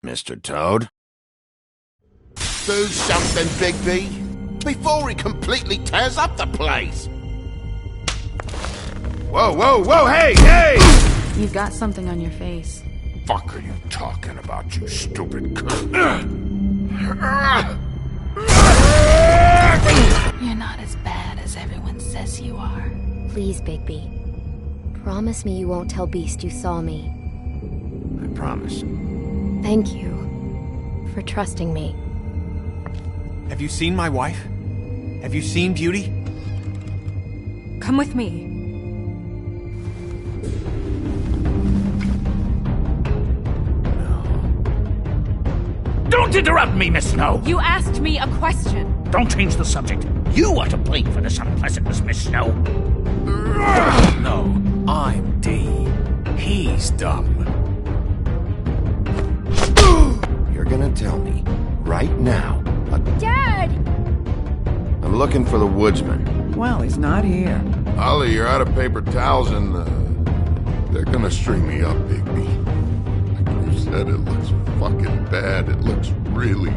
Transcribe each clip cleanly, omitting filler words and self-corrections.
Mr. Toad. Do something, Bigby, before he completely tears up the place. Whoa, whoa, whoa, hey, hey! You've got something on your face. Fuck are you talking about, you stupid cunt? You're not as bad as everyone says you are. Please, Bigby. Promise me you won't tell Beast you saw me. I promise. Thank you for trusting me. Have you seen my wife? Have you seen Beauty? Come with me. Don't interrupt me, Miss Snow! You asked me a question. Don't change the subject. You are to blame for this unpleasantness, Miss Snow. No, I'm D. He's dumb. You're gonna tell me, right now... Dad! I'm looking for the woodsman. Well, he's not here. Ollie, you're out of paper towels and, they're gonna string me up, Bigby. Like you said, it looks fucking bad. It looks really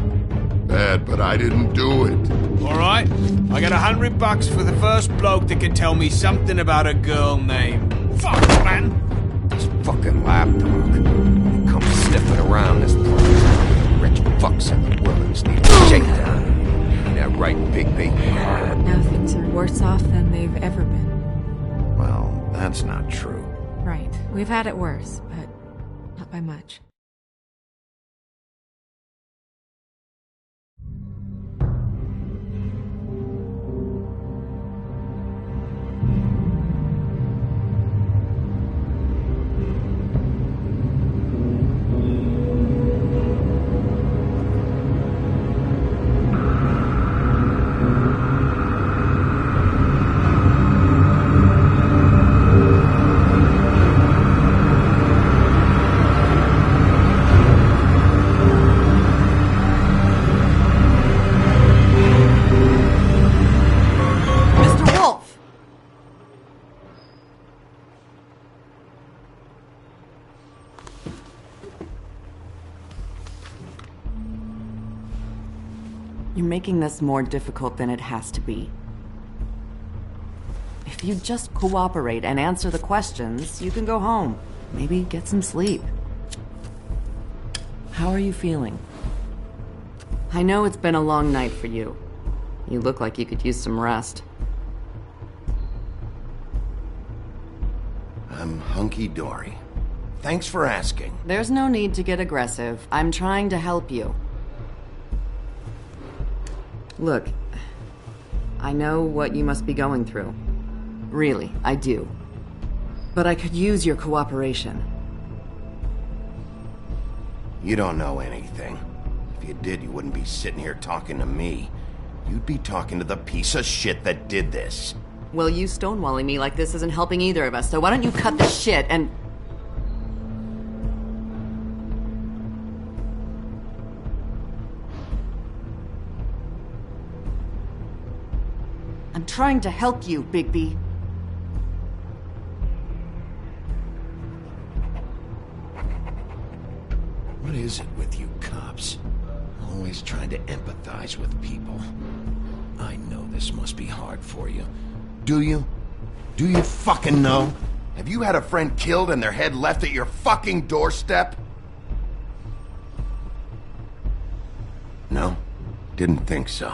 bad, but I didn't do it. Alright, I got $100 for the first bloke that can tell me something about a girl named... Fuck, man! This fucking lapdog. He comes sniffing around this place. Rich fucks in the wilderness need a shakedown. Ain't that right, Bigby? Now things are worse off than they've ever been. Well, that's not true. Right. We've had it worse, but not by much. You're making this more difficult than it has to be. If you just cooperate and answer the questions, you can go home. Maybe get some sleep. How are you feeling? I know it's been a long night for you. You look like you could use some rest. I'm hunky-dory. Thanks for asking. There's no need to get aggressive. I'm trying to help you. Look, I know what you must be going through. Really, I do. But I could use your cooperation. You don't know anything. If you did, you wouldn't be sitting here talking to me. You'd be talking to the piece of shit that did this. Well, you stonewalling me like this isn't helping either of us, so why don't you cut the shit and... I'm trying to help you, Bigby. What is it with you cops? Always trying to empathize with people. I know this must be hard for you. Do you? Do you fucking know? Have you had a friend killed and their head left at your fucking doorstep? No? Didn't think so.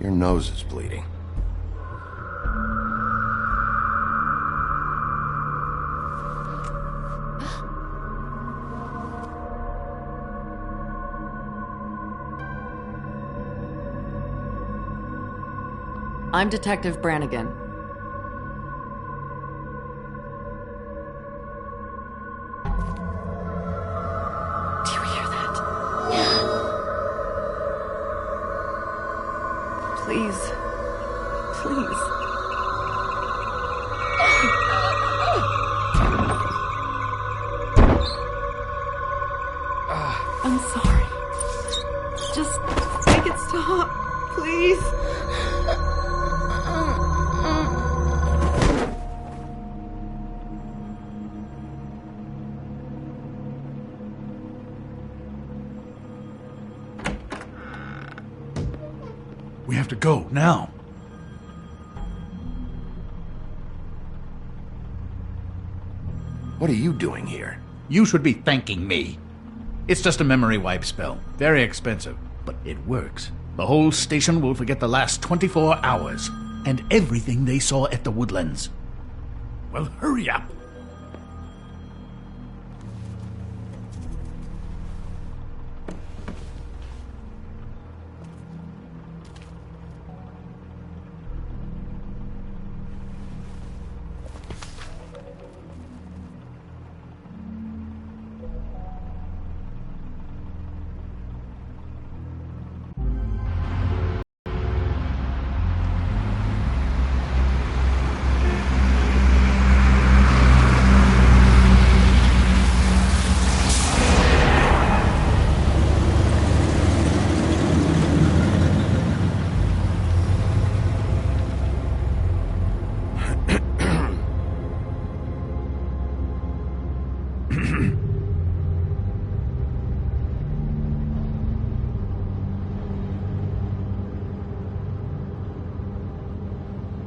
Your nose is bleeding. I'm Detective Brannigan. Do you hear that? Please. Please. I'm sorry. Just make it stop, please. We have to go, now. What are you doing here? You should be thanking me. It's just a memory wipe spell. Very expensive, but it works. The whole station will forget the last 24 hours, and everything they saw at the Woodlands. Well, hurry up.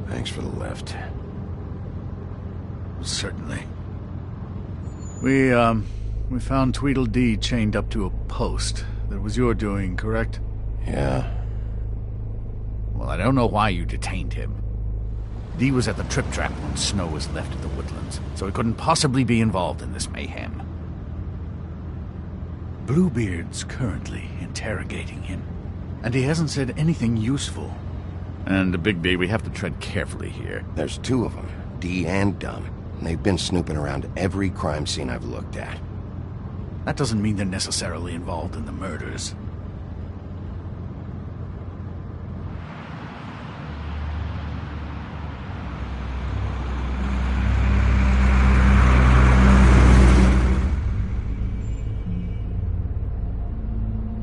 Thanks for the lift. Certainly. We found Tweedledee chained up to a post. That was your doing, correct? Yeah. Well, I don't know why you detained him. Dee was at the Trip Trap when Snow was left at the Woodlands, so he couldn't possibly be involved in this mayhem. Bluebeard's currently interrogating him, and he hasn't said anything useful. And Bigby, we have to tread carefully here. There's two of them, Dee and Dunn. And they've been snooping around every crime scene I've looked at. That doesn't mean they're necessarily involved in the murders.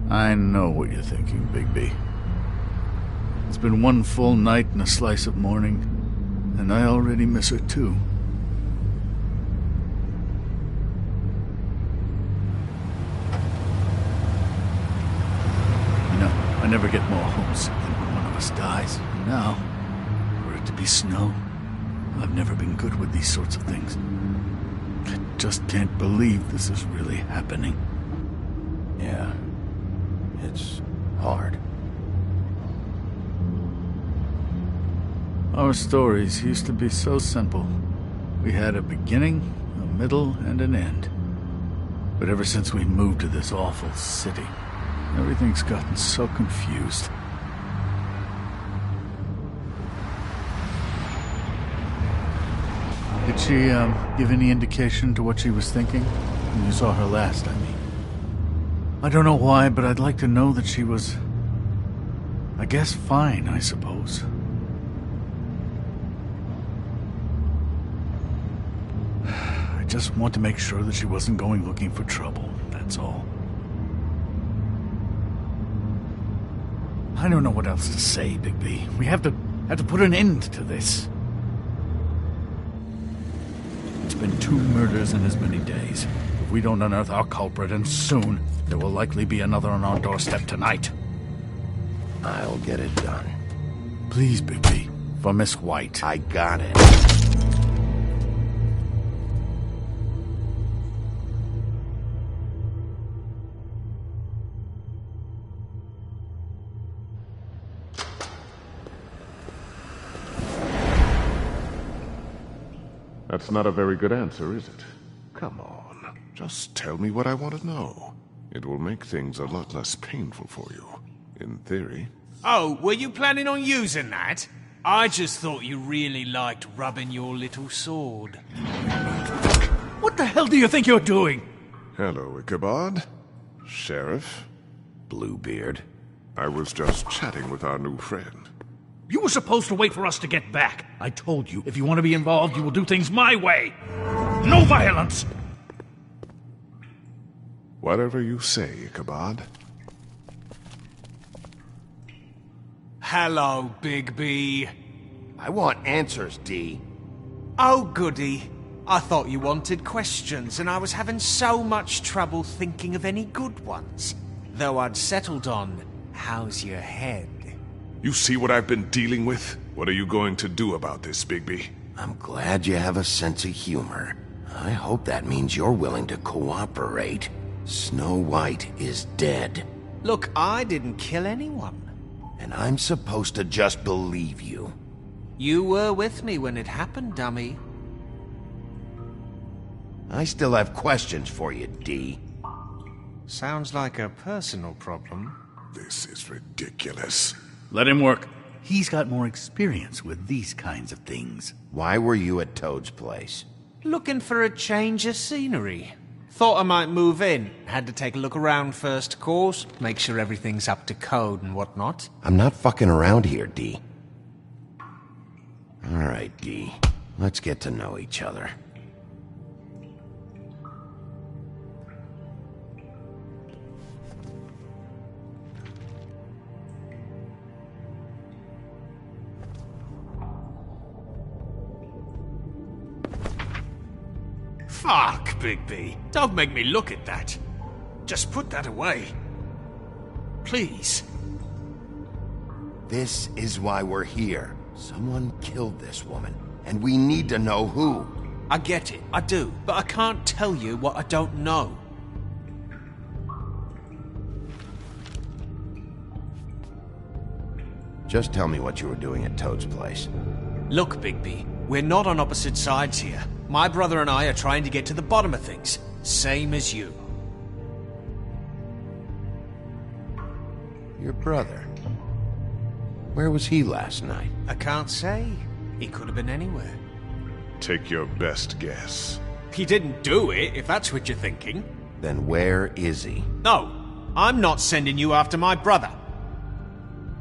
I know what you're thinking, Bigby. It's been one full night and a slice of morning, and I already miss her too. You know, I never get more homesick than when one of us dies. And now, for it to be Snow, I've never been good with these sorts of things. I just can't believe this is really happening. Yeah. It's hard. Our stories used to be so simple. We had a beginning, a middle, and an end. But ever since we moved to this awful city, everything's gotten so confused. Did she, give any indication to what she was thinking? When you saw her last, I mean. I don't know why, but I'd like to know that she was... I guess fine, I suppose. I just want to make sure that she wasn't going looking for trouble, that's all. I don't know what else to say, Bigby. We have to put an end to this. It's been 2 murders in as many days. If we don't unearth our culprit, and soon, there will likely be another on our doorstep tonight. I'll get it done. Please, Bigby. For Miss White. I got it. That's not a very good answer, is it? Come on. Just tell me what I want to know. It will make things a lot less painful for you. In theory. Oh, were you planning on using that? I just thought you really liked rubbing your little sword. What the hell do you think you're doing? Hello, Ichabod. Sheriff. Bluebeard. I was just chatting with our new friend. You were supposed to wait for us to get back. I told you, if you want to be involved, you will do things my way. No violence! Whatever you say, Ichabod. Hello, Bigby. I want answers, Dee. Oh, goody. I thought you wanted questions, and I was having so much trouble thinking of any good ones. Though I'd settled on, how's your head? You see what I've been dealing with? What are you going to do about this, Bigby? I'm glad you have a sense of humor. I hope that means you're willing to cooperate. Snow White is dead. Look, I didn't kill anyone. And I'm supposed to just believe you. You were with me when it happened, dummy. I still have questions for you, D. Sounds like a personal problem. This is ridiculous. Let him work. He's got more experience with these kinds of things. Why were you at Toad's place? Looking for a change of scenery. Thought I might move in. Had to take a look around first, of course. Make sure everything's up to code and whatnot. I'm not fucking around here, D. Alright, D. Let's get to know each other. Fuck, Bigby. Don't make me look at that. Just put that away. Please. This is why we're here. Someone killed this woman, and we need to know who. I get it, I do, but I can't tell you what I don't know. Just tell me what you were doing at Toad's place. Look, Bigby, we're not on opposite sides here. My brother and I are trying to get to the bottom of things. Same as you. Your brother? Where was he last night? I can't say. He could have been anywhere. Take your best guess. He didn't do it, if that's what you're thinking. Then where is he? No, I'm not sending you after my brother.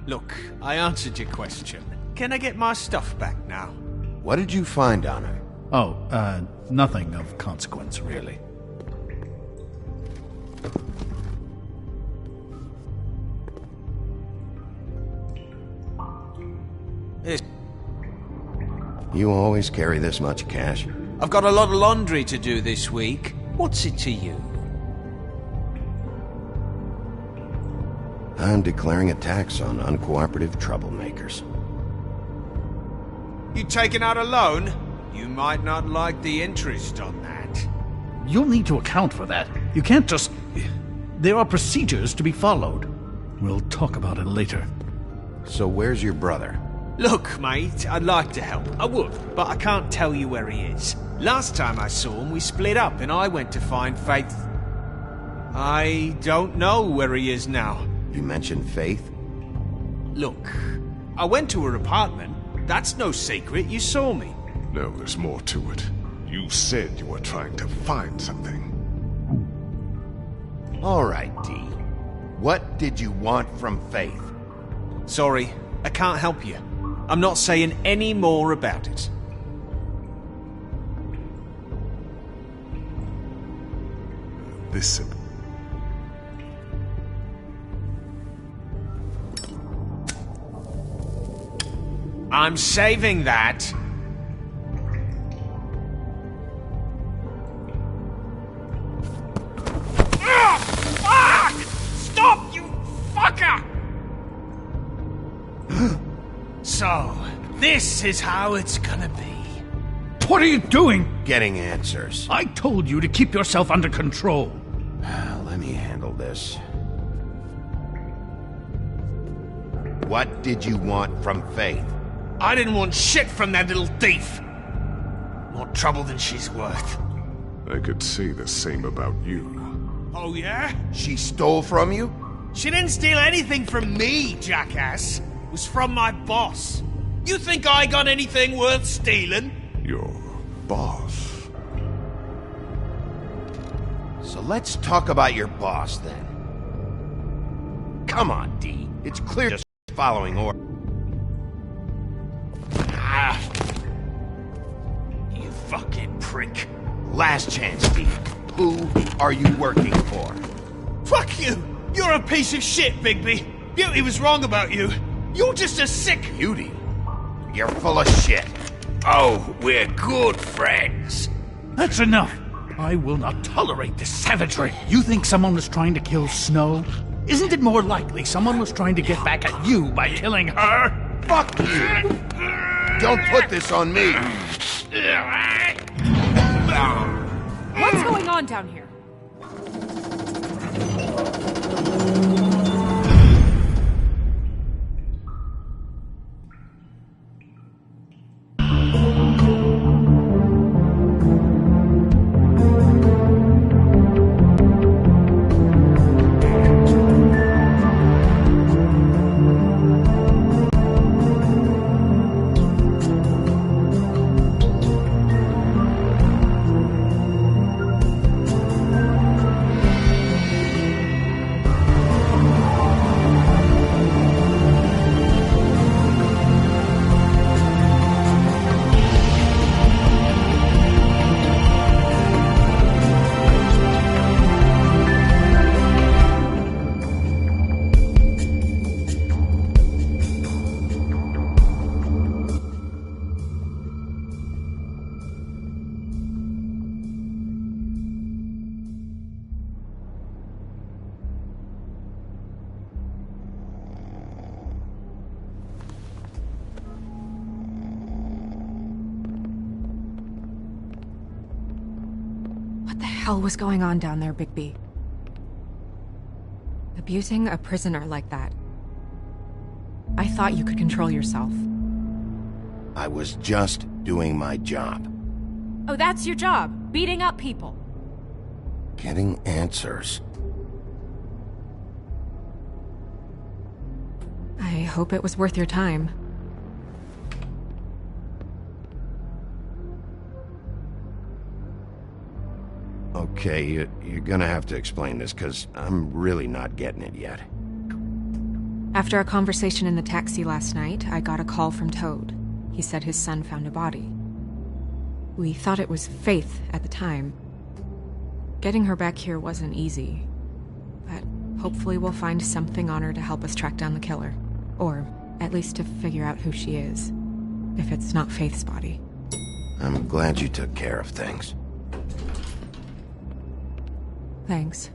Look, I answered your question. Can I get my stuff back now? What did you find on her? Oh, nothing of consequence, really. You always carry this much cash? I've got a lot of laundry to do this week. What's it to you? I'm declaring a tax on uncooperative troublemakers. You taking out a loan? You might not like the interest on that. You'll need to account for that. You can't just... There are procedures to be followed. We'll talk about it later. So where's your brother? Look, mate, I'd like to help. I would, but I can't tell you where he is. Last time I saw him, we split up and I went to find Faith. I don't know where he is now. You mentioned Faith? Look, I went to her apartment. That's no secret, you saw me. No, there's more to it. You said you were trying to find something. All right, D. What did you want from Faith? Sorry, I can't help you. I'm not saying any more about it. Listen. I'm saving that. Fuck! Stop, you fucker! So, this is how it's gonna be. What are you doing? Getting answers. I told you to keep yourself under control. Let me handle this. What did you want from Faith? I didn't want shit from that little thief. More trouble than she's worth. I could say the same about you. Oh, yeah? She stole from you? She didn't steal anything from me, jackass. It was from my boss. You think I got anything worth stealing? Your boss. So let's talk about your boss, then. Come on, D. It's clear just following orders. You fucking prick. Last chance, D. Who are you working for? Fuck you! You're a piece of shit, Bigby. Beauty was wrong about you. You're just a sick... Beauty? You're full of shit. Oh, we're good friends. That's enough. I will not tolerate this savagery. You think someone was trying to kill Snow? Isn't it more likely someone was trying to get back at you by killing her? Fuck you! Don't put this on me! What's going on down here? What the hell was going on down there, Bigby? Abusing a prisoner like that. I thought you could control yourself. I was just doing my job. Oh, that's your job, beating up people. Getting answers. I hope it was worth your time. Okay, you're gonna have to explain this, because I'm really not getting it yet. After a conversation in the taxi last night, I got a call from Toad. He said his son found a body. We thought it was Faith at the time. Getting her back here wasn't easy, but hopefully we'll find something on her to help us track down the killer. Or at least to figure out who she is, if it's not Faith's body. I'm glad you took care of things. Thanks.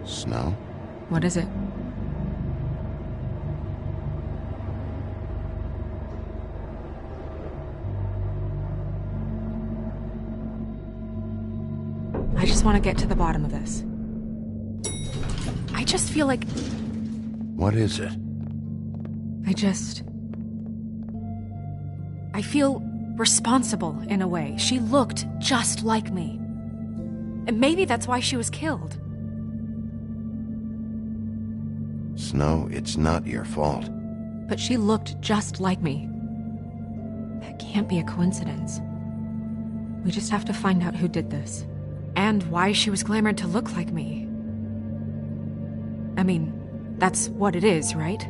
Snow? What is it? I just want to get to the bottom of this. I just feel like... What is it? I feel responsible in a way. She looked just like me. And maybe that's why she was killed. Snow, it's not your fault. But she looked just like me. That can't be a coincidence. We just have to find out who did this. And why she was glamored to look like me. I mean, that's what it is, right?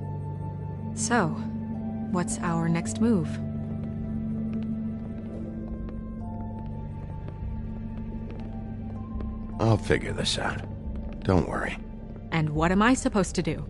So, what's our next move? I'll figure this out. Don't worry. And what am I supposed to do?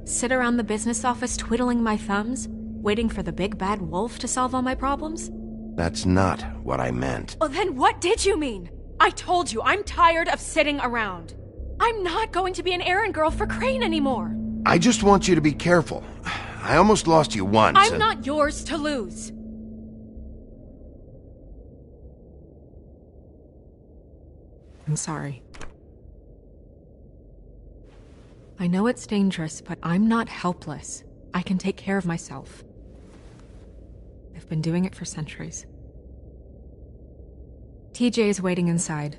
Sit around the business office twiddling my thumbs, waiting for the big bad wolf to solve all my problems? That's not what I meant. Oh, then what did you mean? I told you, I'm tired of sitting around. I'm not going to be an errand girl for Crane anymore. I just want you to be careful. I almost lost you once. I'm not yours to lose. I'm sorry. I know it's dangerous, but I'm not helpless. I can take care of myself. I've been doing it for centuries. TJ is waiting inside.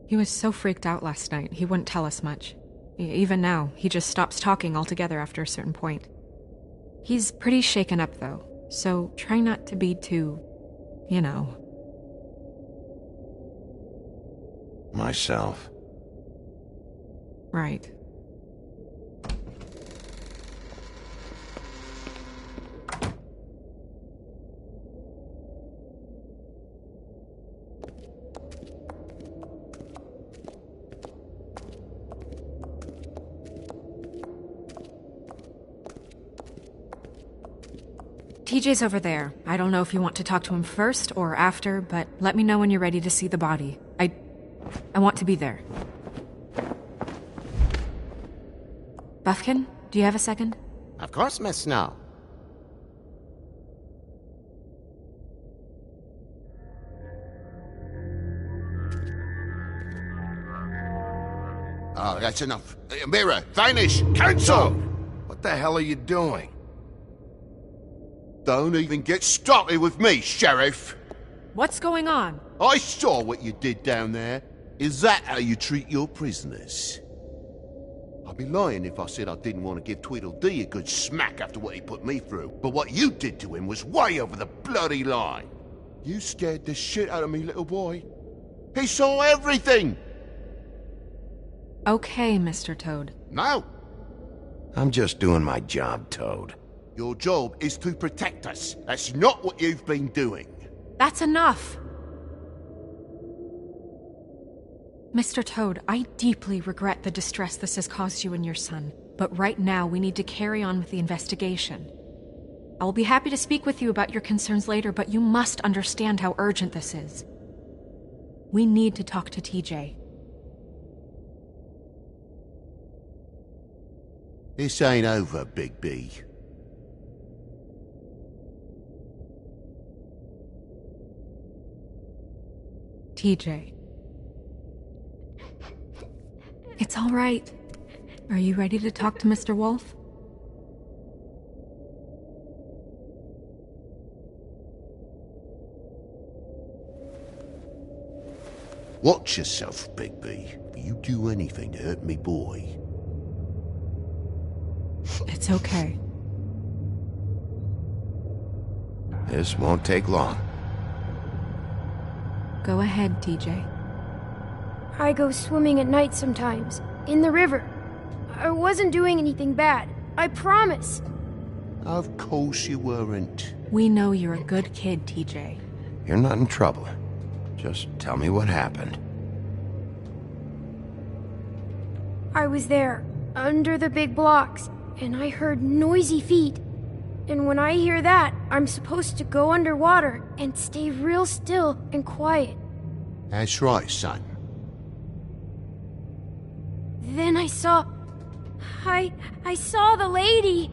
He was so freaked out last night, he wouldn't tell us much. Even now, he just stops talking altogether after a certain point. He's pretty shaken up, though, so try not to be too, you know. Myself. Right. TJ's over there. I don't know if you want to talk to him first or after, but let me know when you're ready to see the body. I want to be there. Buffkin, do you have a second? Of course, Miss Snow. Oh, that's enough. Mira, vanish! Cancel! What the hell are you doing? Don't even get started with me, Sheriff! What's going on? I saw what you did down there. Is that how you treat your prisoners? I'd be lying if I said I didn't want to give Tweedledee a good smack after what he put me through. But what you did to him was way over the bloody line. You scared the shit out of me, little boy. He saw everything! Okay, Mr. Toad. No. I'm just doing my job, Toad. Your job is to protect us. That's not what you've been doing. That's enough! Mr. Toad, I deeply regret the distress this has caused you and your son, but right now we need to carry on with the investigation. I will be happy to speak with you about your concerns later, but you must understand how urgent this is. We need to talk to TJ. This ain't over, Big B. TJ. It's all right. Are you ready to talk to Mr. Wolf? Watch yourself, Big B. If you do anything to hurt me, boy. It's okay. This won't take long. Go ahead, TJ. I go swimming at night sometimes, in the river. I wasn't doing anything bad, I promise. Of course you weren't. We know you're a good kid, TJ. You're not in trouble. Just tell me what happened. I was there, under the big blocks, and I heard noisy feet. And when I hear that, I'm supposed to go underwater and stay real still and quiet. That's right, son. Then I saw the lady.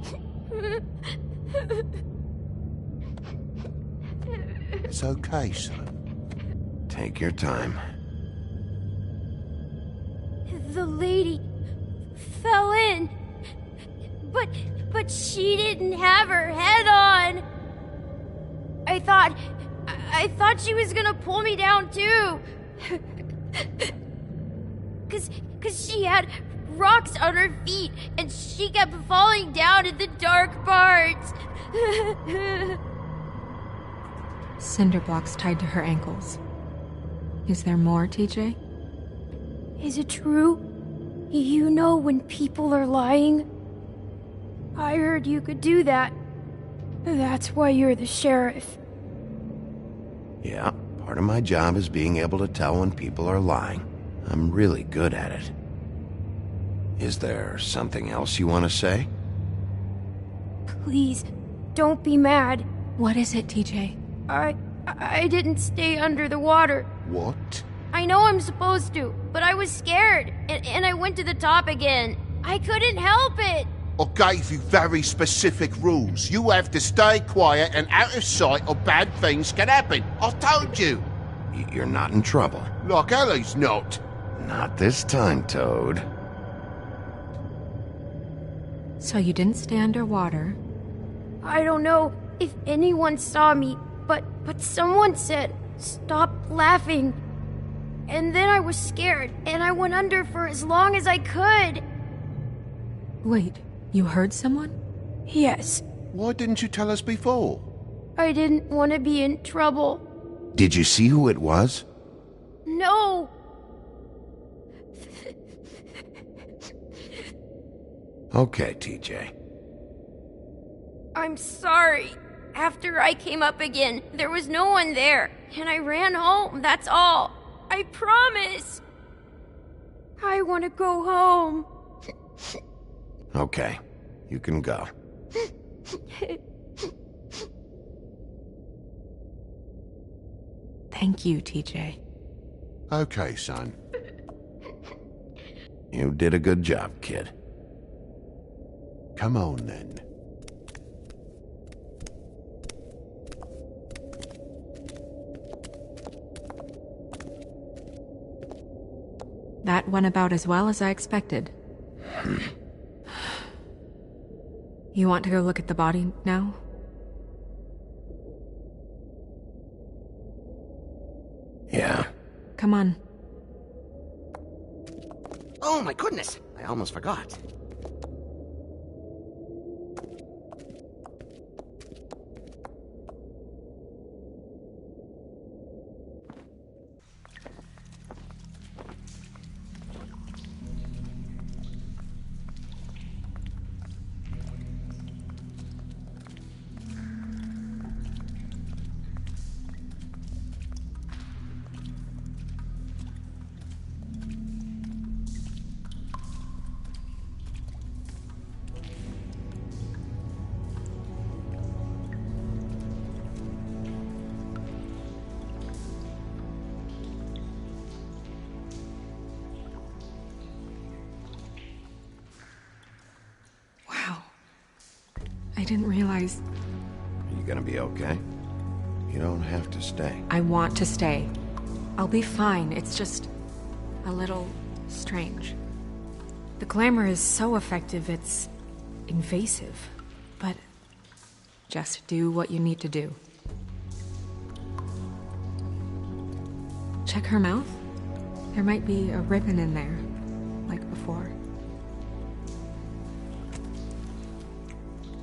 It's okay, son. Take your time. The lady fell in. But she didn't have her head on. I thought she was gonna pull me down too. Cause she had rocks on her feet and she kept falling down in the dark parts. Cinder blocks tied to her ankles. Is there more, TJ? Is it true? You know when people are lying? I heard you could do that. That's why you're the sheriff. Yeah, part of my job is being able to tell when people are lying. I'm really good at it. Is there something else you want to say? Please, don't be mad. What is it, TJ? I didn't stay under the water. What? I know I'm supposed to, but I was scared, and I went to the top again. I couldn't help it. I gave you very specific rules. You have to stay quiet and out of sight or bad things can happen. I told you. You're not in trouble. Like Ellie's not. Not this time, Toad. So you didn't stay underwater? I don't know if anyone saw me, but someone said, "Stop laughing." And then I was scared, and I went under for as long as I could. Wait, you heard someone? Yes. Why didn't you tell us before? I didn't want to be in trouble. Did you see who it was? No. Okay, TJ. I'm sorry. After I came up again, there was no one there, and I ran home, that's all. I promise. I want to go home. Okay, you can go. Thank you, TJ. Okay, son. You did a good job, kid. Come on, then. That went about as well as I expected. You want to go look at the body now? Yeah. Come on. Oh my goodness, I almost forgot. I didn't realize... Are you gonna be okay? You don't have to stay. I want to stay. I'll be fine. It's just... a little... strange. The glamour is so effective, it's... invasive. But... just do what you need to do. Check her mouth. There might be a ribbon in there, like before.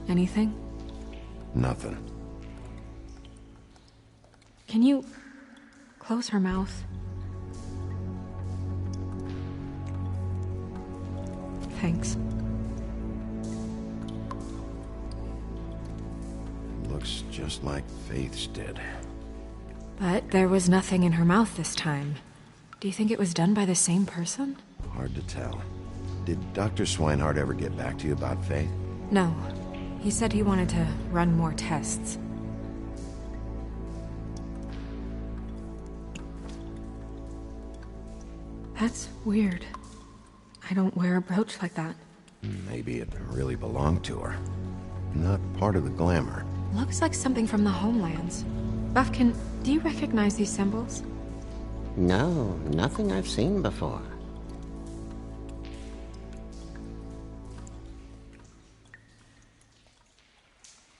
Anything? Nothing. Can you close her mouth? Thanks. Looks just like Faith's did. But there was nothing in her mouth this time. Do you think it was done by the same person? Hard to tell. Did Dr. Swinehart ever get back to you about Faith? No. He said he wanted to run more tests. That's weird. I don't wear a brooch like that. Maybe it really belonged to her. Not part of the glamour. Looks like something from the Homelands. Buffkin, do you recognize these symbols? No, nothing I've seen before.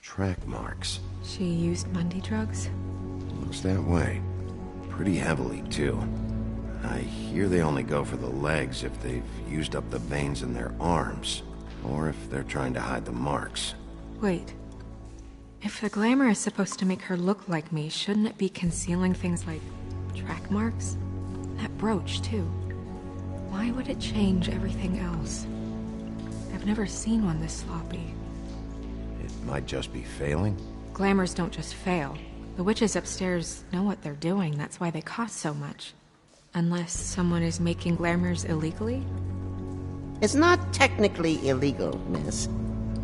Track marks. She used Mundy drugs? Looks that way. Pretty heavily, too. I hear they only go for the legs if they've used up the veins in their arms, or if they're trying to hide the marks. Wait. If the glamour is supposed to make her look like me, shouldn't it be concealing things like track marks? That brooch, too. Why would it change everything else? I've never seen one this sloppy. It might just be failing. Glamours don't just fail. The witches upstairs know what they're doing, that's why they cost so much. Unless someone is making glamours illegally? It's not technically illegal, miss.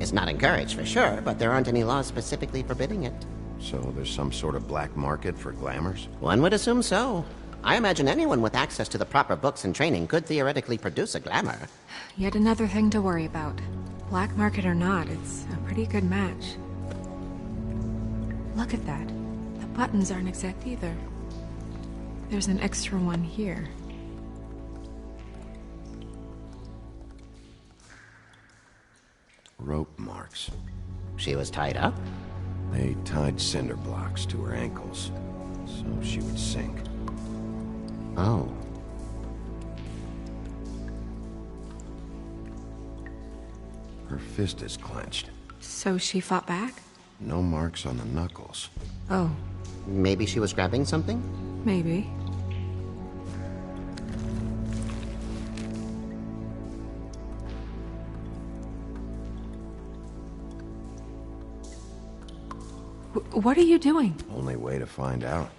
It's not encouraged for sure, but there aren't any laws specifically forbidding it. So there's some sort of black market for glamours? One would assume so. I imagine anyone with access to the proper books and training could theoretically produce a glamour. Yet another thing to worry about. Black market or not, it's a pretty good match. Look at that. The buttons aren't exact either. There's an extra one here. Rope marks. She was tied up? They tied cinder blocks to her ankles, so she would sink. Oh. Her fist is clenched. So she fought back? No marks on the knuckles. Oh. Maybe she was grabbing something? Maybe. What are you doing? Only way to find out.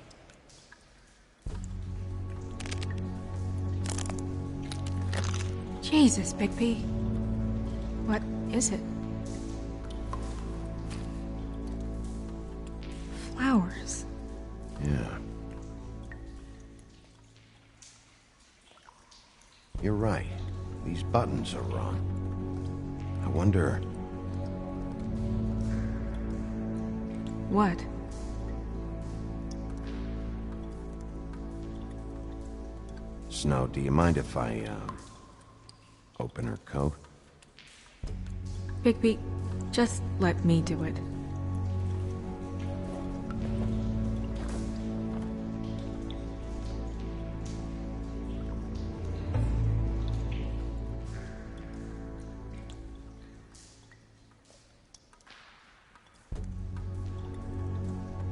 Jesus, Bigby. What is it? Flowers. Yeah. You're right. These buttons are wrong. I wonder... What? Snow, do you mind if I, open her coat? Bigby, just let me do it.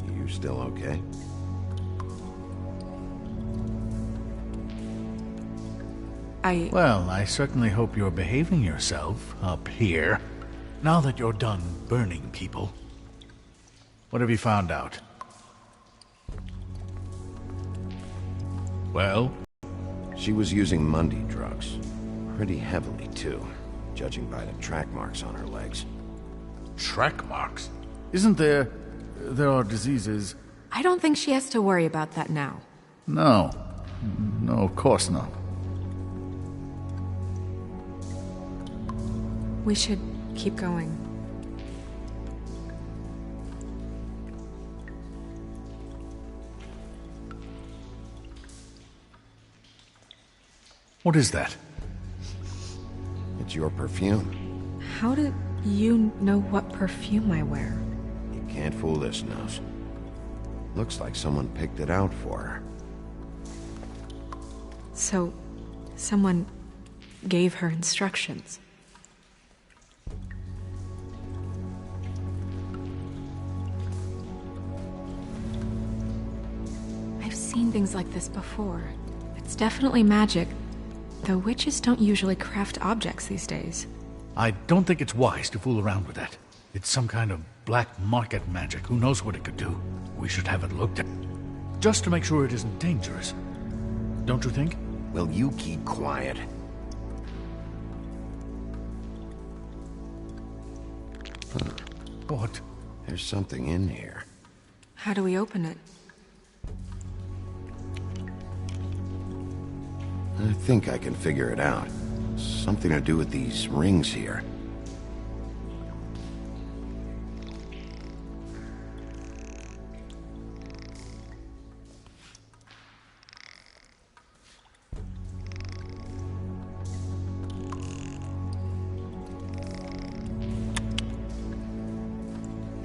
You still okay? Well, I certainly hope you're behaving yourself up here, now that you're done burning people. What have you found out? Well? She was using Mundy drugs. Pretty heavily, too, judging by the track marks on her legs. Track marks? Isn't there... there are diseases... I don't think she has to worry about that now. No. No, of course not. We should keep going. What is that? It's your perfume. How do you know what perfume I wear? You can't fool this nose. Looks like someone picked it out for her. So, someone gave her instructions. I've seen things like this before. It's definitely magic, though witches don't usually craft objects these days. I don't think it's wise to fool around with that. It's some kind of black market magic. Who knows what it could do? We should have it looked at. Just to make sure it isn't dangerous. Don't you think? Will you keep quiet? What? There's something in here. How do we open it? I think I can figure it out. Something to do with these rings here.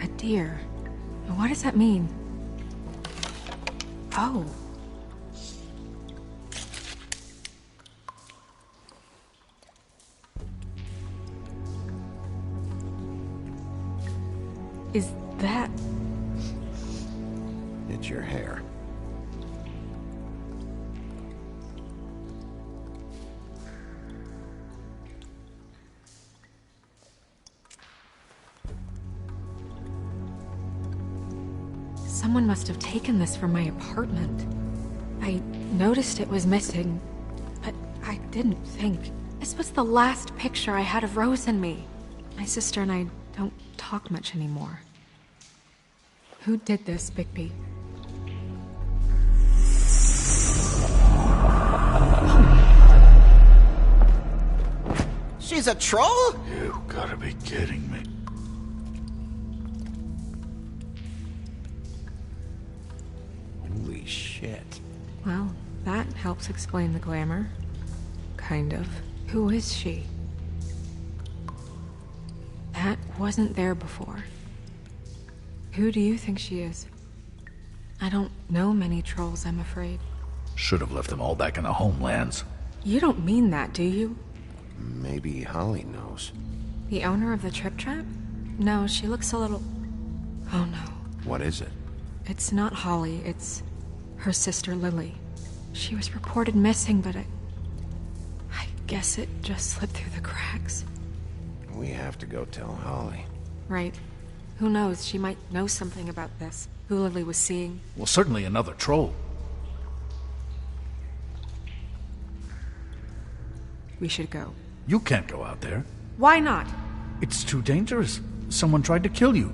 A deer. What does that mean? Oh. Is that... It's your hair. Someone must have taken this from my apartment. I noticed it was missing, but I didn't think. This was the last picture I had of Rose and me. My sister and I don't talk much anymore. Who did this, Bigby? She's a troll? You gotta be kidding me. Holy shit. Well, that helps explain the glamour. Kind of. Who is she? That wasn't there before. Who do you think she is? I don't know many trolls, I'm afraid. Should have left them all back in the homelands. You don't mean that, do you? Maybe Holly knows. The owner of the Trip Trap? No, she looks a little... Oh no. What is it? It's not Holly, it's her sister Lily. She was reported missing, but I guess it just slipped through the cracks. We have to go tell Holly. Right. Who knows, she might know something about this. Who Lily was seeing. Well, certainly another troll. We should go. You can't go out there. Why not? It's too dangerous. Someone tried to kill you.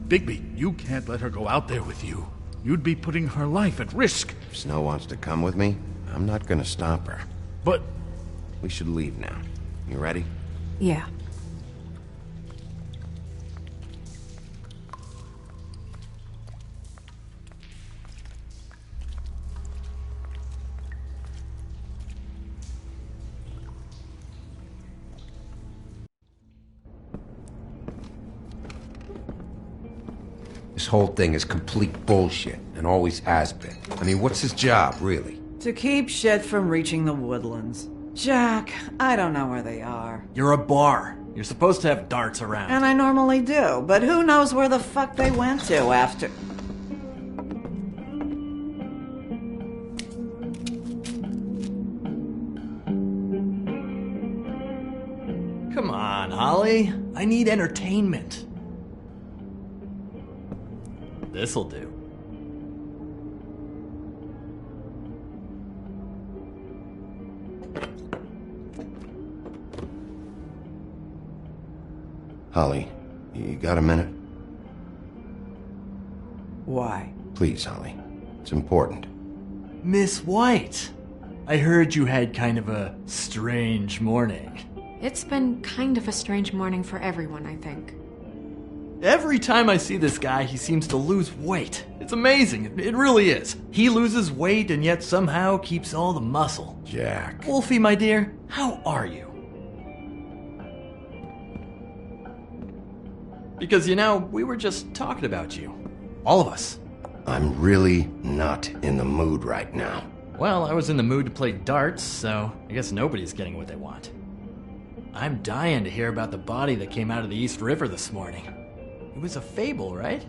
Bigby, you can't let her go out there with you. You'd be putting her life at risk. If Snow wants to come with me, I'm not gonna stop her. But... We should leave now. You ready? Yeah. This whole thing is complete bullshit, and always has been. I mean, what's his job, really? To keep shit from reaching the woodlands. Jack, I don't know where they are. You're a bar. You're supposed to have darts around. And I normally do, but who knows where the fuck they went to after... Come on, Holly. I need entertainment. This'll do. Holly, you got a minute? Why? Please, Holly. It's important. Miss White, I heard you had kind of a strange morning. It's been kind of a strange morning for everyone, I think. Every time I see this guy, he seems to lose weight. It's amazing. It really is. He loses weight and yet somehow keeps all the muscle. Jack. Wolfie, my dear, how are you? Because, you know, we were just talking about you. All of us. I'm really not in the mood right now. Well, I was in the mood to play darts, so I guess nobody's getting what they want. I'm dying to hear about the body that came out of the East River this morning. It was a fable, right?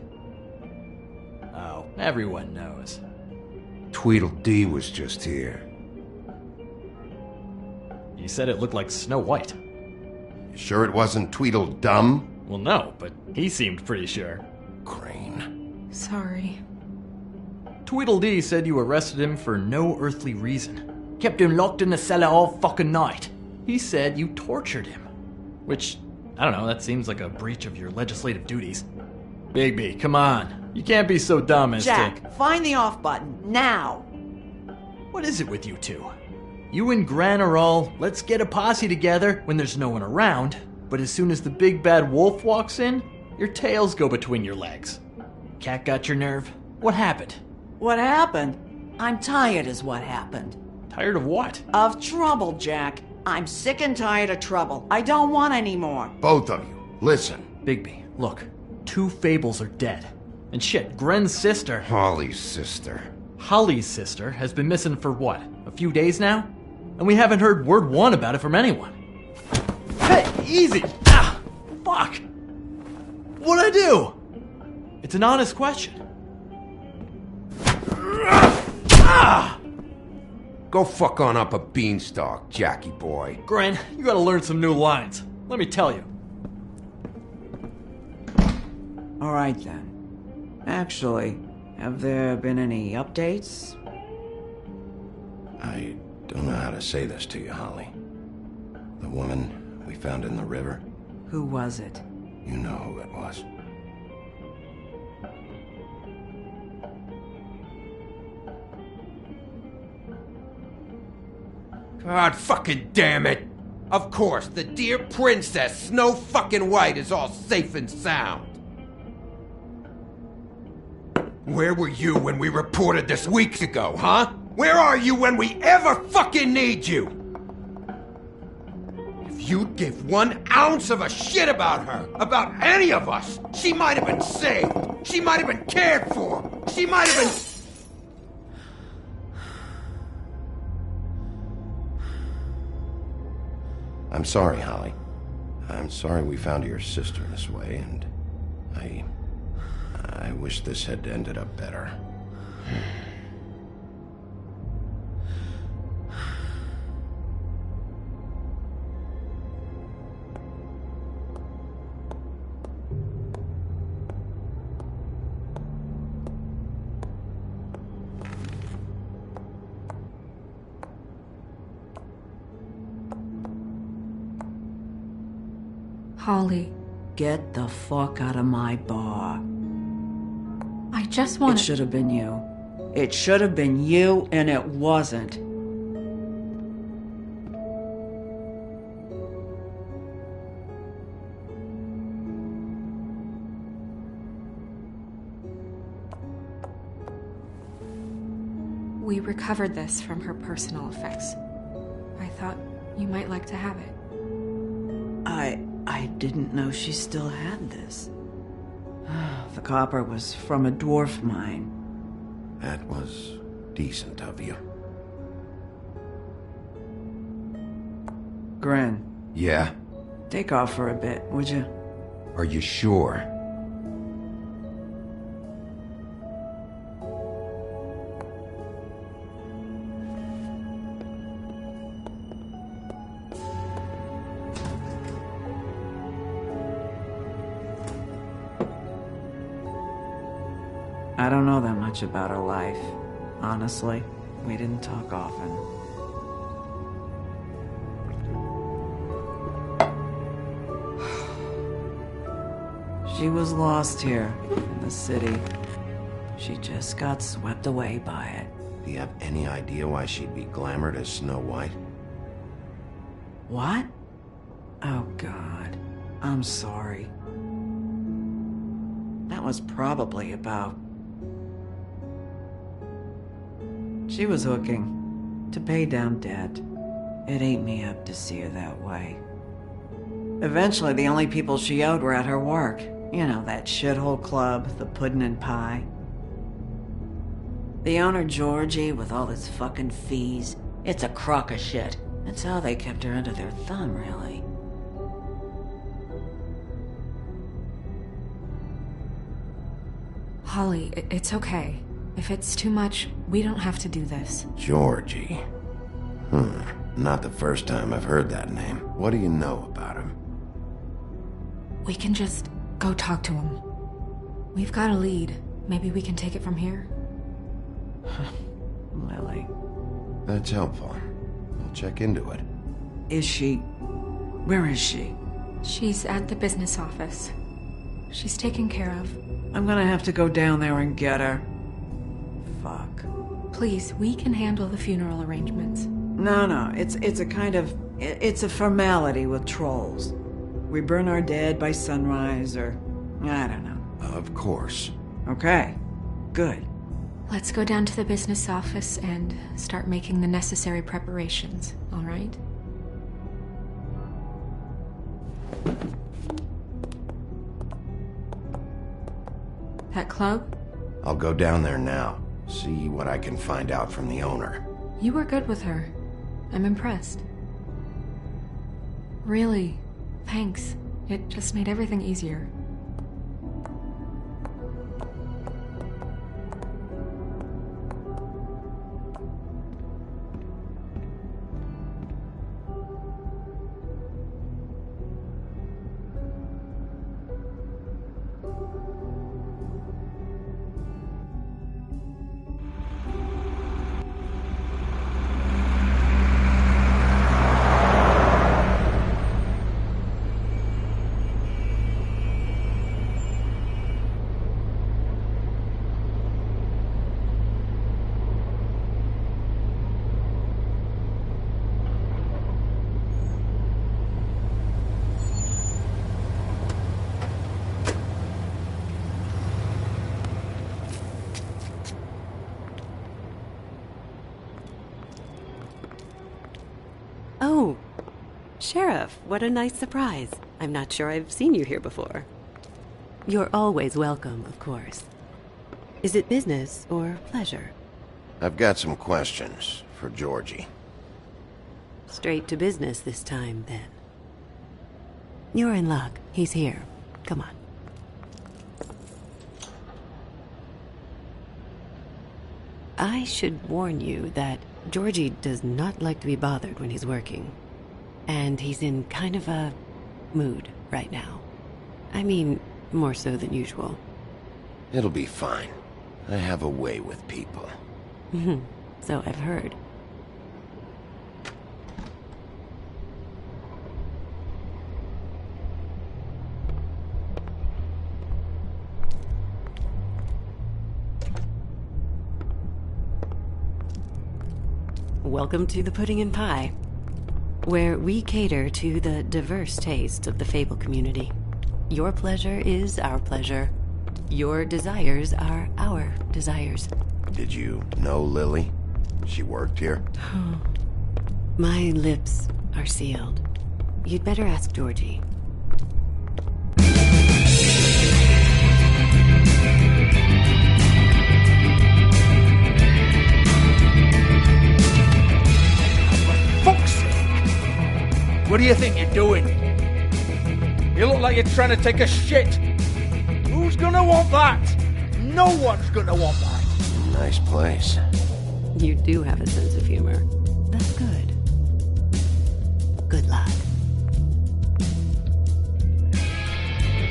Oh, everyone knows. Tweedledee was just here. You said it looked like Snow White. You sure it wasn't Tweedledum? Well, no, but he seemed pretty sure. Crane. Sorry. Tweedledee said you arrested him for no earthly reason. Kept him locked in the cellar all fucking night. He said you tortured him. Which, I don't know, that seems like a breach of your legislative duties. Bigby, come on. You can't be so dumb as Jack, find the off button, now! What is it with you two? You and Gran are all, let's get a posse together when there's no one around, but as soon as the big bad wolf walks in, your tails go between your legs. Cat got your nerve? What happened? What happened? I'm tired is what happened. Tired of what? Of trouble, Jack. I'm sick and tired of trouble. I don't want any more. Both of you, listen. Bigby, look. 2 fables are dead. And shit, Gren's sister... Holly's sister. Holly's sister has been missing for what? A few days now? And we haven't heard word one about it from anyone. Hey, easy! Ah! Fuck! What'd I do? It's an honest question. Ah! Go fuck on up a beanstalk, Jackie boy. Gren, you gotta learn some new lines. Let me tell you. All right, then. Actually, have there been any updates? I don't know how to say this to you, Holly. The woman we found in the river. Who was it? You know who it was. God fucking damn it! Of course, the dear princess, Snow fucking White, is all safe and sound. Where were you when we reported this weeks ago, huh? Where are you when we ever fucking need you? If you'd give 1 ounce of a shit about her, about any of us, she might have been saved. She might have been cared for. She might have been... I'm sorry, Holly. I'm sorry we found your sister this way, and I wish this had ended up better. Holly. Get the fuck out of my bar. I just wanted... It should have been you. It should have been you, and it wasn't. We recovered this from her personal effects. I thought you might like to have it. I didn't know she still had this. The copper was from a dwarf mine. That was decent of you. Gren, Yeah? take off for a bit, would you? Are you sure? I don't know that much about her life. Honestly, we didn't talk often. She was lost here in the city. She just got swept away by it. Do you have any idea why she'd be glamored as Snow White? What? Oh, God. I'm sorry. That was probably about... She was hooking to pay down debt. It ate me up to see her that way. Eventually, the only people she owed were at her work. You know, that shithole club, the Puddin' and Pie. The owner, Georgie, with all his fucking fees, it's a crock of shit. That's how they kept her under their thumb, really. Holly, it's okay. If it's too much, we don't have to do this. Georgie. Not the first time I've heard that name. What do you know about him? We can just go talk to him. We've got a lead. Maybe we can take it from here? Lily. That's helpful. I'll check into it. Is she... Where is she? She's at the business office. She's taken care of. I'm gonna have to go down there and get her. Fuck. Please, we can handle the funeral arrangements. No, it's a kind of... It's a formality with trolls. We burn our dead by sunrise, or... I don't know. Of course. Okay. Good. Let's go down to the business office and start making the necessary preparations, all right? That club? I'll go down there now. See what I can find out from the owner. You were good with her. I'm impressed. Really, thanks. It just made everything easier. Oh, Sheriff, what a nice surprise. I'm not sure I've seen you here before. You're always welcome, of course. Is it business or pleasure? I've got some questions for Georgie. Straight to business this time, then. You're in luck. He's here. Come on. I should warn you that Georgie does not like to be bothered when he's working. And he's in kind of a mood right now. I mean, more so than usual. It'll be fine. I have a way with people. So I've heard. Welcome to the Pudding and Pie, where we cater to the diverse tastes of the Fable community. Your pleasure is our pleasure. Your desires are our desires. Did you know Lily? She worked here? My lips are sealed. You'd better ask Georgie. Fuck's sake! What do you think you're doing? You look like you're trying to take a shit. Who's gonna want that? No one's gonna want that. Nice place. You do have a sense of humor. That's good. Good luck.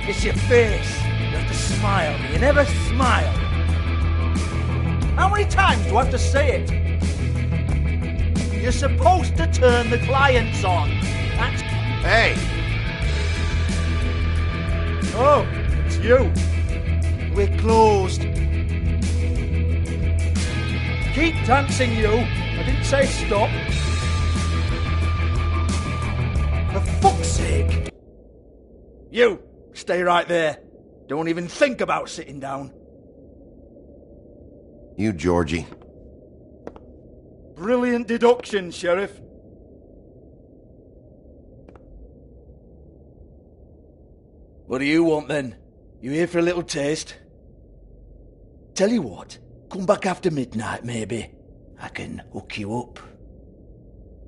It's your face. You have to smile, but you never smile. How many times do I have to say it? You're supposed to turn the clients on. That's... Hey! Oh, it's you. We're closed. Keep dancing, you. I didn't say stop. For fuck's sake. You, stay right there. Don't even think about sitting down. You, Georgie. Brilliant deduction, Sheriff. What do you want, then? You here for a little taste? Tell you what, come back after midnight, maybe. I can hook you up.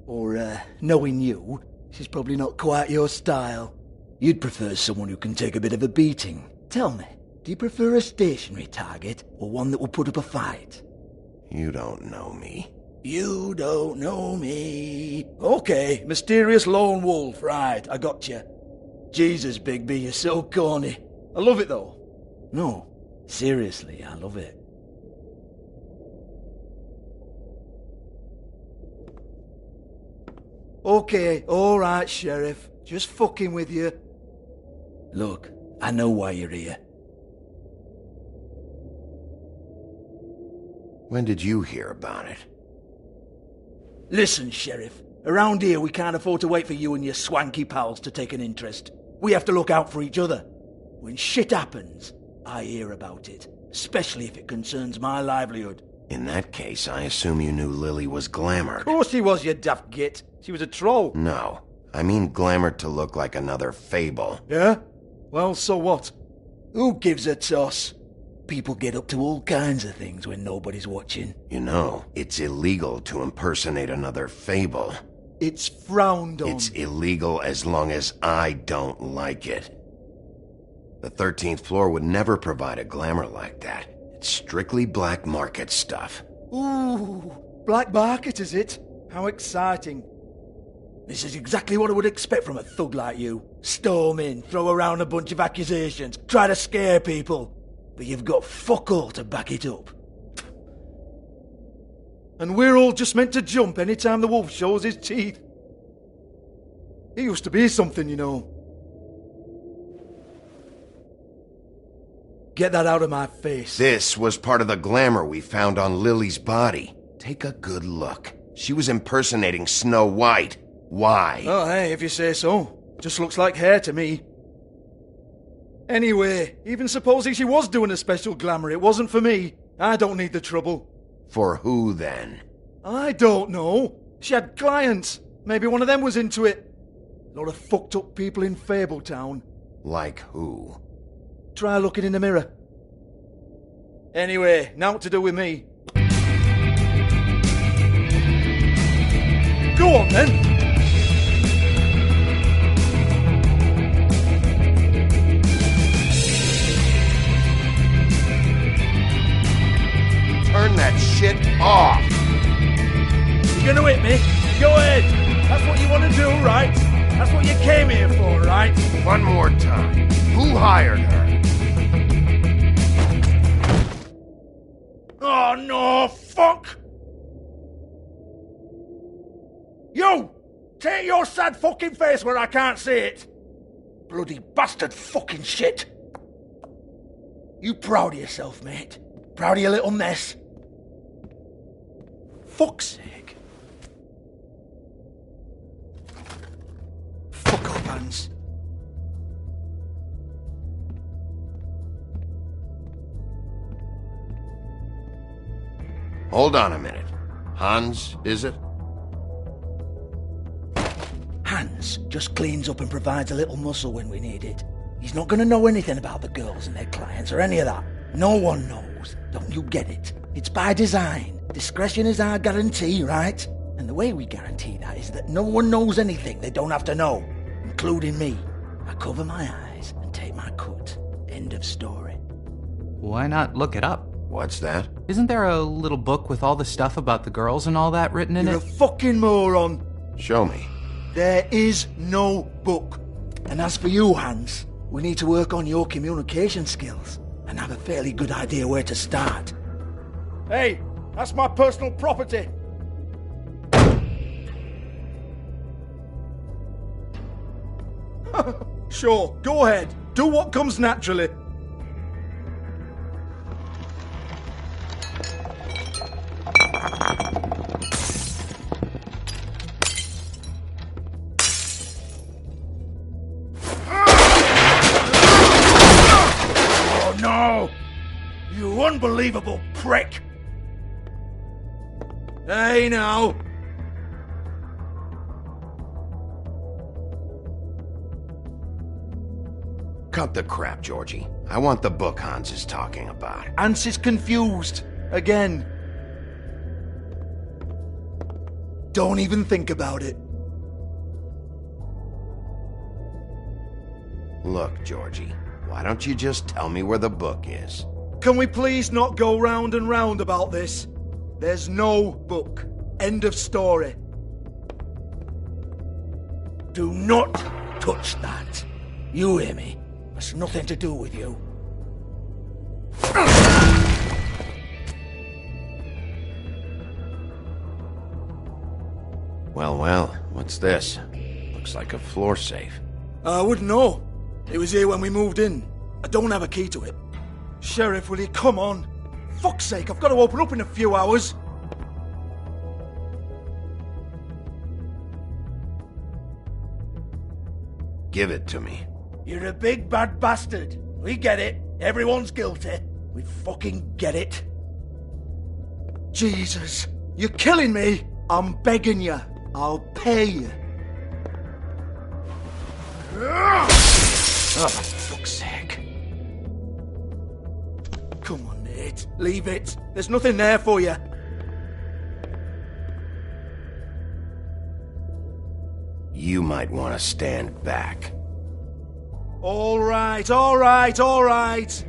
Or, knowing you, she's probably not quite your style. You'd prefer someone who can take a bit of a beating. Tell me, do you prefer a stationary target, or one that will put up a fight? You don't know me. You don't know me. Okay, mysterious lone wolf, right, I got you. Jesus, Bigby, you're so corny. I love it, though. No, seriously, I love it. Okay, alright, Sheriff. Just fucking with you. Look, I know why you're here. When did you hear about it? Listen, Sheriff. Around here, we can't afford to wait for you and your swanky pals to take an interest. We have to look out for each other. When shit happens, I hear about it. Especially if it concerns my livelihood. In that case, I assume you knew Lily was glamored. Of course she was, you daft git. She was a troll. No. I mean glamored to look like another fable. Yeah? Well, so what? Who gives a toss? People get up to all kinds of things when nobody's watching. You know, it's illegal to impersonate another fable. It's frowned on. It's illegal as long as I don't like it. The 13th floor would never provide a glamour like that. It's strictly black market stuff. Ooh, black market is it? How exciting. This is exactly what I would expect from a thug like you. Storm in, throw around a bunch of accusations, try to scare people. But you've got fuck all to back it up. And we're all just meant to jump any time the wolf shows his teeth. He used to be something, you know. Get that out of my face. This was part of the glamour we found on Lily's body. Take a good look. She was impersonating Snow White. Why? Oh, hey, if you say so. Just looks like hair to me. Anyway, even supposing she was doing a special glamour, it wasn't for me. I don't need the trouble. For who, then? I don't know. She had clients. Maybe one of them was into it. A lot of fucked up people in Fabletown. Like who? Try looking in the mirror. Anyway, now what to do with me. Go on, then. Turn that shit off! You're gonna hit me? Go ahead! That's what you want to do, right? That's what you came here for, right? One more time. Who hired her? Oh, no, fuck! You! Take your sad fucking face where I can't see it! Bloody bastard fucking shit! You proud of yourself, mate? Proud of your little mess? Fuck's sake. Fuck off, Hans. Hold on a minute. Hans, is it? Hans just cleans up and provides a little muscle when we need it. He's not going to know anything about the girls and their clients or any of that. No one knows. Don't you get it? It's by design. Discretion is our guarantee, right? And the way we guarantee that is that no one knows anything they don't have to know, including me. I cover my eyes and take my cut. End of story. Why not look it up? What's that? Isn't there a little book with all the stuff about the girls and all that written in You're it? a fucking moron. Show me. There is no book. And as for you, Hans, we need to work on your communication skills and have a fairly good idea where to start. Hey, that's my personal property. Sure, go ahead. Do what comes naturally. Oh no! You unbelievable prick! Hey now! Cut the crap, Georgie. I want the book Hans is talking about. Hans is confused. Again. Don't even think about it. Look, Georgie, why don't you just tell me where the book is? Can we please not go round and round about this? There's no book. End of story. Do not touch that. You hear me? It's nothing to do with you. Well, what's this? Looks like a floor safe. I wouldn't know. It was here when we moved in. I don't have a key to it. Sheriff, will you come on? Fuck's sake, I've got to open up in a few hours. Give it to me. You're a big bad bastard. We get it. Everyone's guilty. We fucking get it. Jesus, you're killing me. I'm begging you. I'll pay you. Oh, for fuck's sake. Come on, Nate. Leave it. There's nothing there for you. You might want to stand back. All right, all right, all right.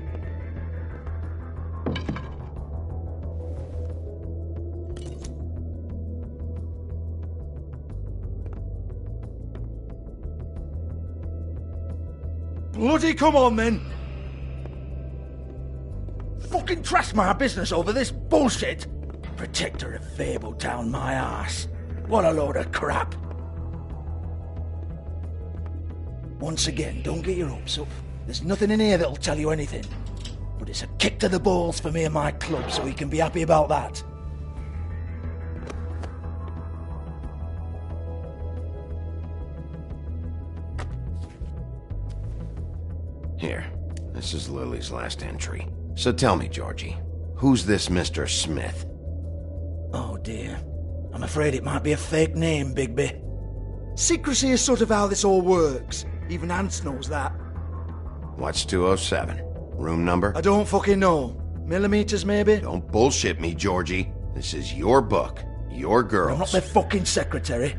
Bloody come on, then. Fucking trash my business over this bullshit. Protector of Fabletown, my ass. What a load of crap. Once again, don't get your hopes up. There's nothing in here that'll tell you anything. But it's a kick to the balls for me and my club, so we can be happy about that. Here, this is Lily's last entry. So tell me, Georgie, who's this Mr. Smith? Oh dear. I'm afraid it might be a fake name, Bigby. Secrecy is sort of how this all works. Even Hans knows that. What's 207? Room number? I don't fucking know. Millimeters, maybe? Don't bullshit me, Georgie. This is your book. Your girls. I'm not their fucking secretary.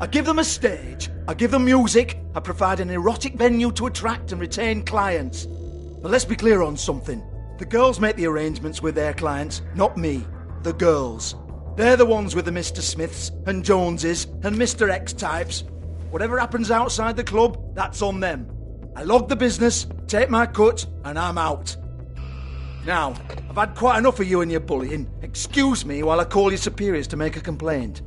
I give them a stage. I give them music. I provide an erotic venue to attract and retain clients. But let's be clear on something. The girls make the arrangements with their clients, not me. The girls. They're the ones with the Mr. Smiths and Joneses and Mr. X types. Whatever happens outside the club, that's on them. I log the business, take my cut, and I'm out. Now, I've had quite enough of you and your bullying. Excuse me while I call your superiors to make a complaint.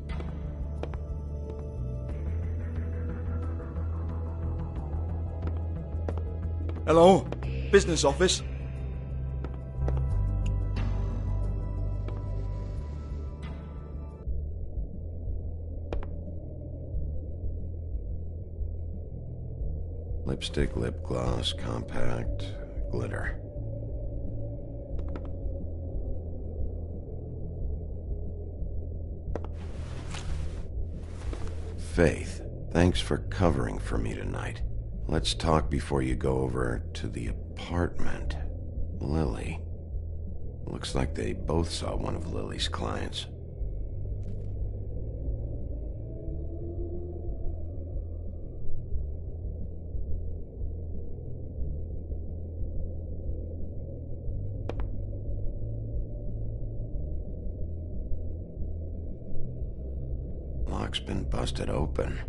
Hello? Business office? Lipstick, lip gloss, compact, glitter. Faith, thanks for covering for me tonight. Let's talk before you go over to the apartment. Lily. Looks like they both saw one of Lily's clients. Lock's been busted open.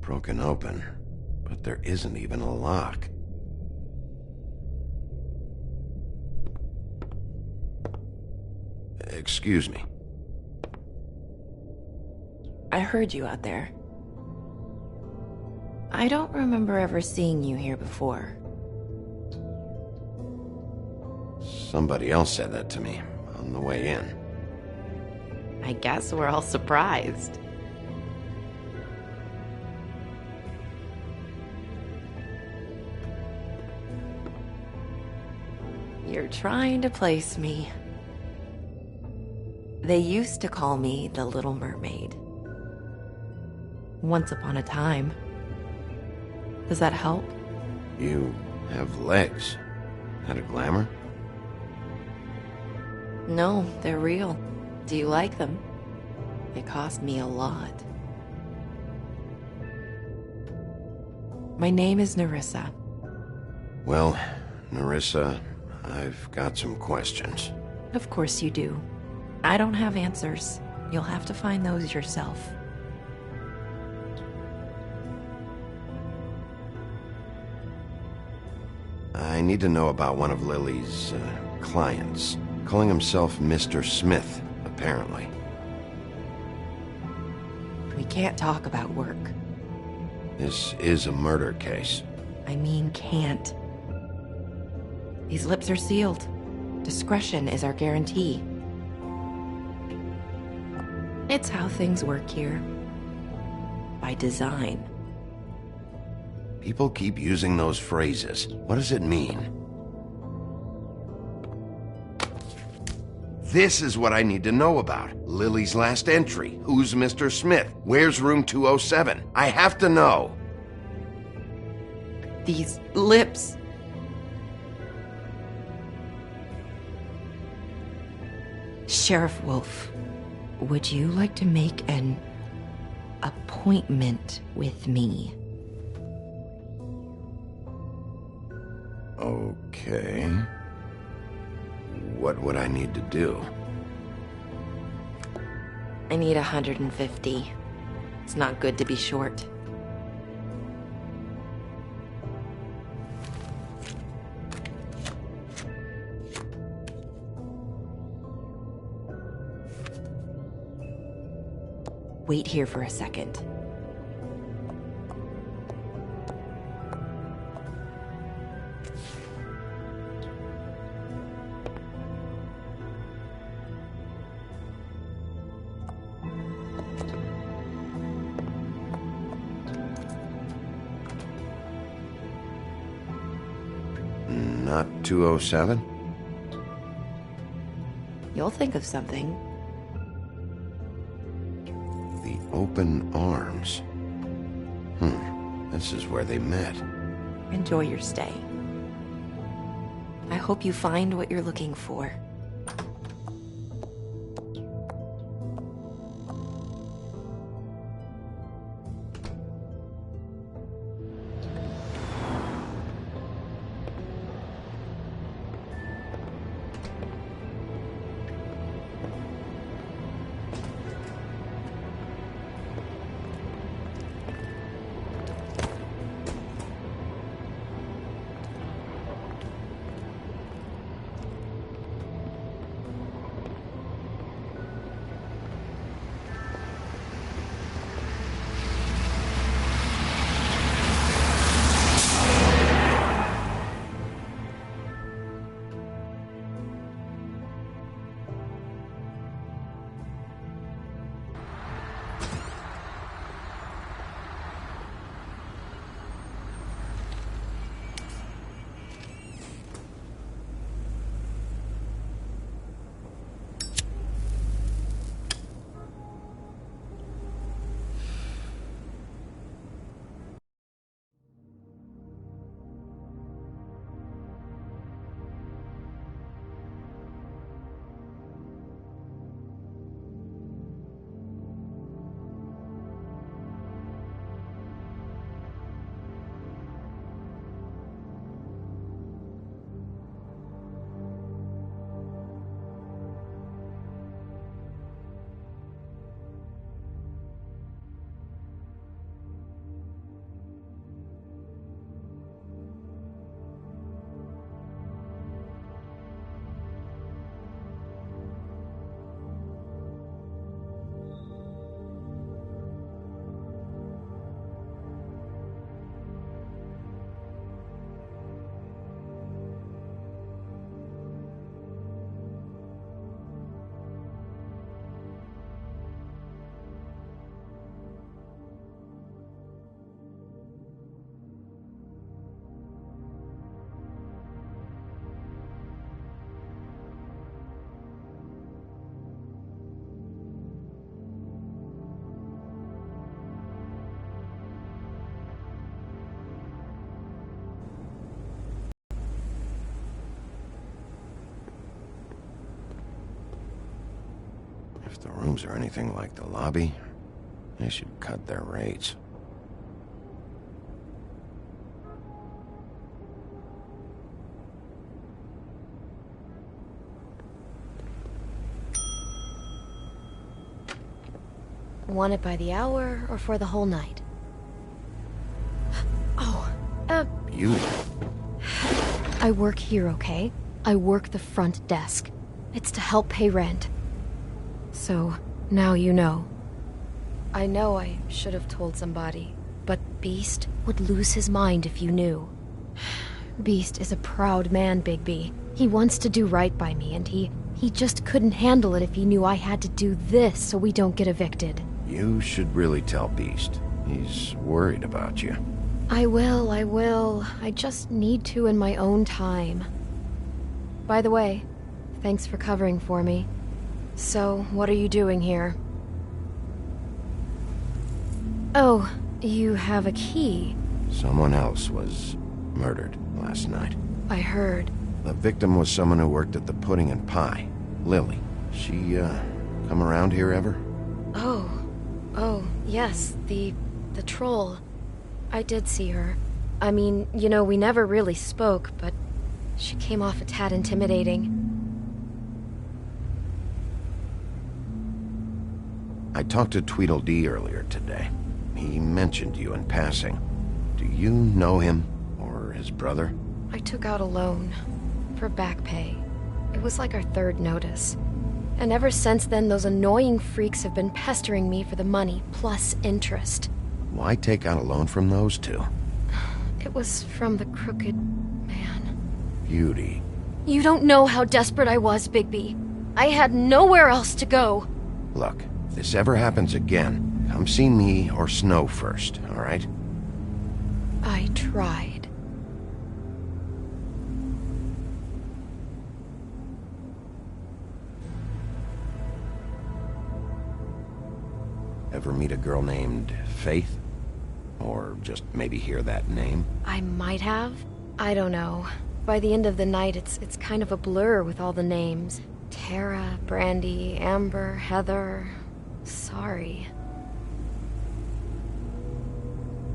Broken open, but there isn't even a lock. Excuse me. I heard you out there. I don't remember ever seeing you here before. Somebody else said that to me on the way in. I guess we're all surprised. You're trying to place me. They used to call me the Little Mermaid. Once upon a time. Does that help? You have legs. Had a glamour? No, they're real. Do you like them? It cost me a lot. My name is Nerissa. Well, Nerissa, I've got some questions. Of course you do. I don't have answers. You'll have to find those yourself. I need to know about one of Lily's clients. Calling himself Mr. Smith, apparently. We can't talk about work. This is a murder case. I mean can't. These lips are sealed. Discretion is our guarantee. It's how things work here. By design. People keep using those phrases. What does it mean? This is what I need to know about. Lily's last entry. Who's Mr. Smith? Where's room 207? I have to know. These lips. Sheriff Wolf, would you like to make an appointment with me? Okay. What would I need to do? I need 150. It's not good to be short. Wait here for a second. Not 207? You'll think of something. The open arms. This is where they met. Enjoy your stay. I hope you find what you're looking for. If the rooms are anything like the lobby, they should cut their rates. Want it by the hour or for the whole night? Oh, You? I work here, okay? I work the front desk. It's to help pay rent. So, now you know. I know I should have told somebody, but Beast would lose his mind if you knew. Beast is a proud man, Bigby. He wants to do right by me, and he just couldn't handle it if he knew I had to do this so we don't get evicted. You should really tell Beast. He's worried about you. I will. I just need to in my own time. By the way, thanks for covering for me. So, what are you doing here? Oh, you have a key. Someone else was murdered last night. I heard. The victim was someone who worked at the Pudding and Pie, Lily. She, come around here ever? Oh, yes, the troll. I did see her. I mean, you know, we never really spoke, but she came off a tad intimidating. I talked to Tweedledee earlier today. He mentioned you in passing. Do you know him, or his brother? I took out a loan for back pay. It was like our third notice. And ever since then, those annoying freaks have been pestering me for the money, plus interest. Why take out a loan from those two? It was from the Crooked Man. Beauty. You don't know how desperate I was, Bigby. I had nowhere else to go. Look, if this ever happens again, come see me or Snow first, all right? I tried. Ever meet a girl named Faith? Or just maybe hear that name? I might have. I don't know. By the end of the night, it's kind of a blur with all the names. Tara, Brandy, Amber, Heather... Sorry.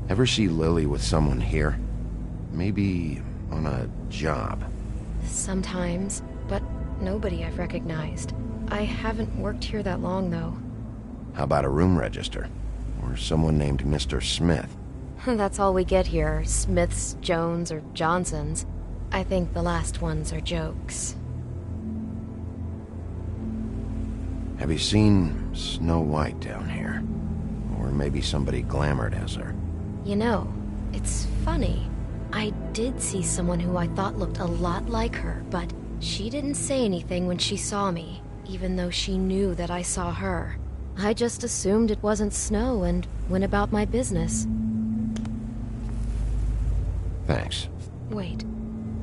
Ever see Lily with someone here? Maybe on a job? Sometimes, but nobody I've recognized. I haven't worked here that long, though. How about a room register? Or someone named Mr. Smith? That's all we get here, Smiths, Jones, or Johnsons. I think the last ones are jokes. Have you seen Snow White down here? Or maybe somebody glamored as her? You know, it's funny. I did see someone who I thought looked a lot like her, but she didn't say anything when she saw me, even though she knew that I saw her. I just assumed it wasn't Snow and went about my business. Thanks. Wait.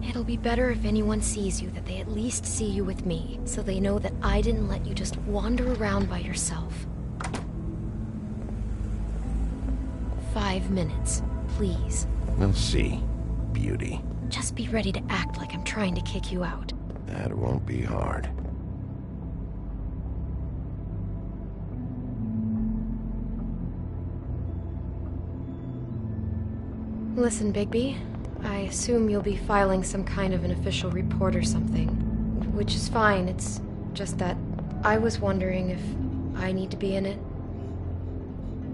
It'll be better if anyone sees you that they at least see you with me, so they know that I didn't let you just wander around by yourself. 5 minutes, please. We'll see, Beauty. Just be ready to act like I'm trying to kick you out. That won't be hard. Listen, Bigby. I assume you'll be filing some kind of an official report or something. Which is fine, it's just that I was wondering if I need to be in it.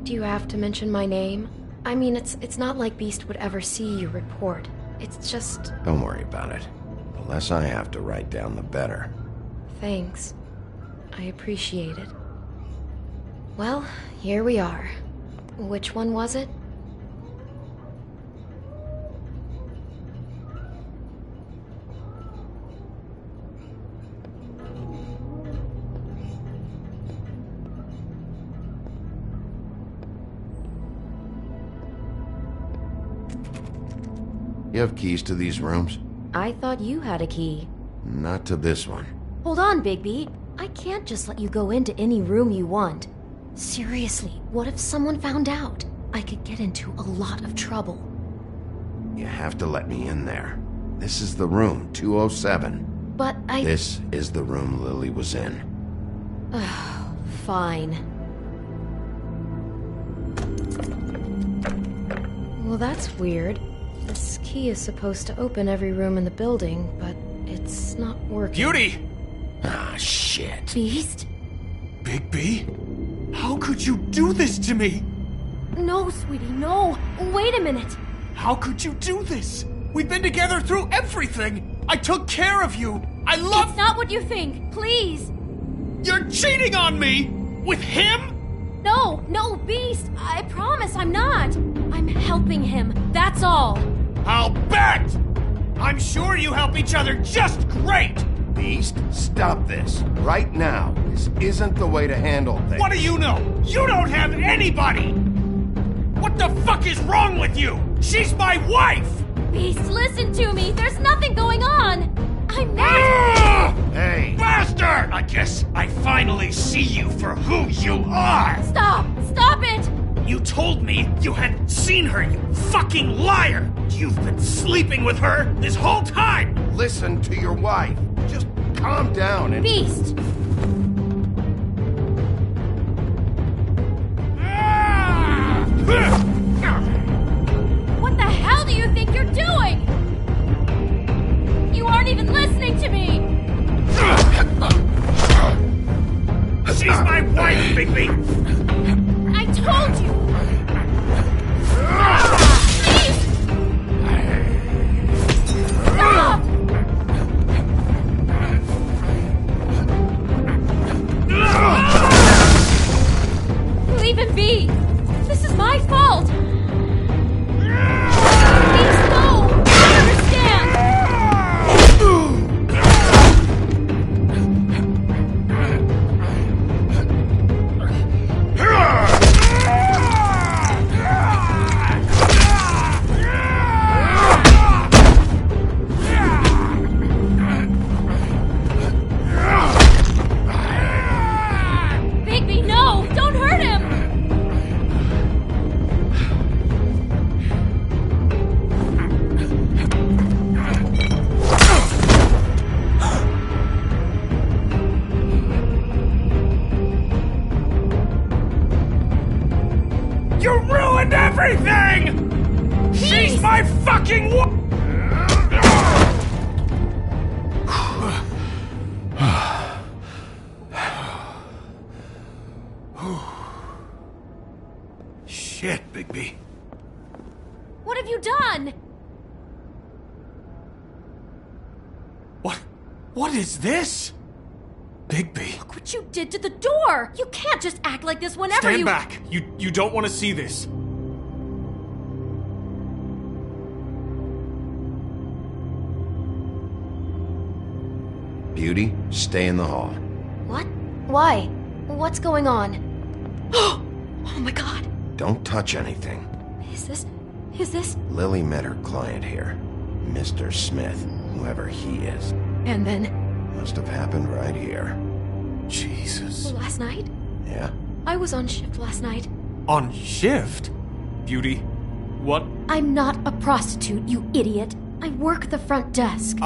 Do you have to mention my name? I mean, it's not like Beast would ever see your report. It's just... Don't worry about it. The less I have to write down, the better. Thanks. I appreciate it. Well, here we are. Which one was it? You have keys to these rooms? I thought you had a key. Not to this one. Hold on, Bigby. I can't just let you go into any room you want. Seriously, what if someone found out? I could get into a lot of trouble. You have to let me in there. This is the room, 207. But This is the room Lily was in. Oh, Fine. Well, that's weird. This key is supposed to open every room in the building, but it's not working. Beauty! Ah, shit. Beast? Bigby? How could you do this to me? No, sweetie, no. Wait a minute. How could you do this? We've been together through everything. I took care of you. I love... It's not what you think. Please. You're cheating on me! With him? No, Beast. I promise I'm not. I'm helping him. That's all. I'll bet! I'm sure you help each other just great! Beast, stop this. Right now. This isn't the way to handle things. What do you know? You don't have anybody! What the fuck is wrong with you? She's my wife! Beast, listen to me. There's nothing going on. I'm not... Hey! Bastard! I guess I finally see you for who you are! Stop! Stop it! You told me you had seen her, you fucking liar! You've been sleeping with her this whole time! Listen to your wife. Just calm down and... Beast! What the hell do you think you're doing? You aren't even listening to me! She's my wife, Bigby! I told you! Please! Stop! Leave him be! This is my fault! Please, no! I understand! Bigby, no! Don't hurt him! You ruined everything! She's my fucking wife! Shit, Bigby. What have you done? What is this? Bigby. Look what you did to the door! You can't just act like this whenever Stand you- back! You don't want to see this. Beauty, stay in the hall. What? Why? What's going on? Oh my god. Don't touch anything. Is this... Lily met her client here. Mr. Smith, whoever he is. And then... Must have happened right here. Jesus. Last night? Yeah? I was on shift last night. On shift? Beauty, what? I'm not a prostitute, you idiot. I work the front desk.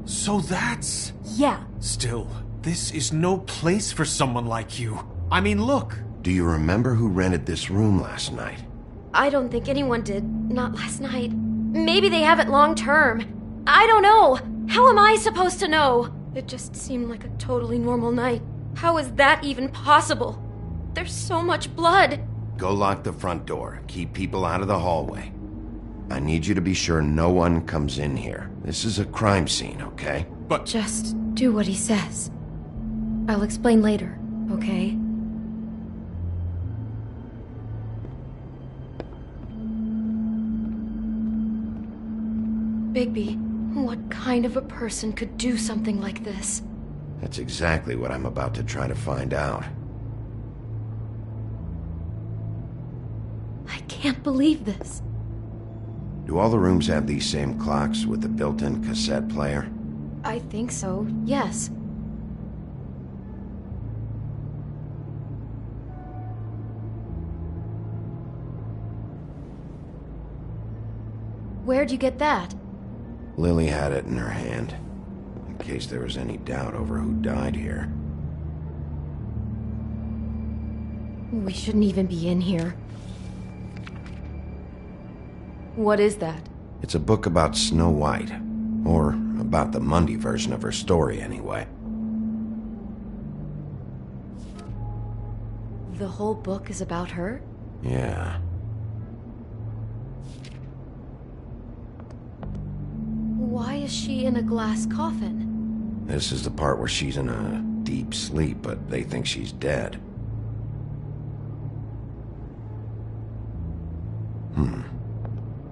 So that's... Yeah. Still, this is no place for someone like you. I mean, look. Do you remember who rented this room last night? I don't think anyone did. Not last night. Maybe they have it long term. I don't know. How am I supposed to know? It just seemed like a totally normal night. How is that even possible? There's so much blood. Go lock the front door. Keep people out of the hallway. I need you to be sure no one comes in here. This is a crime scene, okay? But... Just do what he says. I'll explain later, okay? Bigby, what kind of a person could do something like this? That's exactly what I'm about to try to find out. I can't believe this. Do all the rooms have these same clocks with the built-in cassette player? I think so, yes. Where'd you get that? Lily had it in her hand, in case there was any doubt over who died here. We shouldn't even be in here. What is that? It's a book about Snow White. Or about the Mundy version of her story, anyway. The whole book is about her? Yeah. Why is she in a glass coffin? This is the part where she's in a deep sleep, but they think she's dead.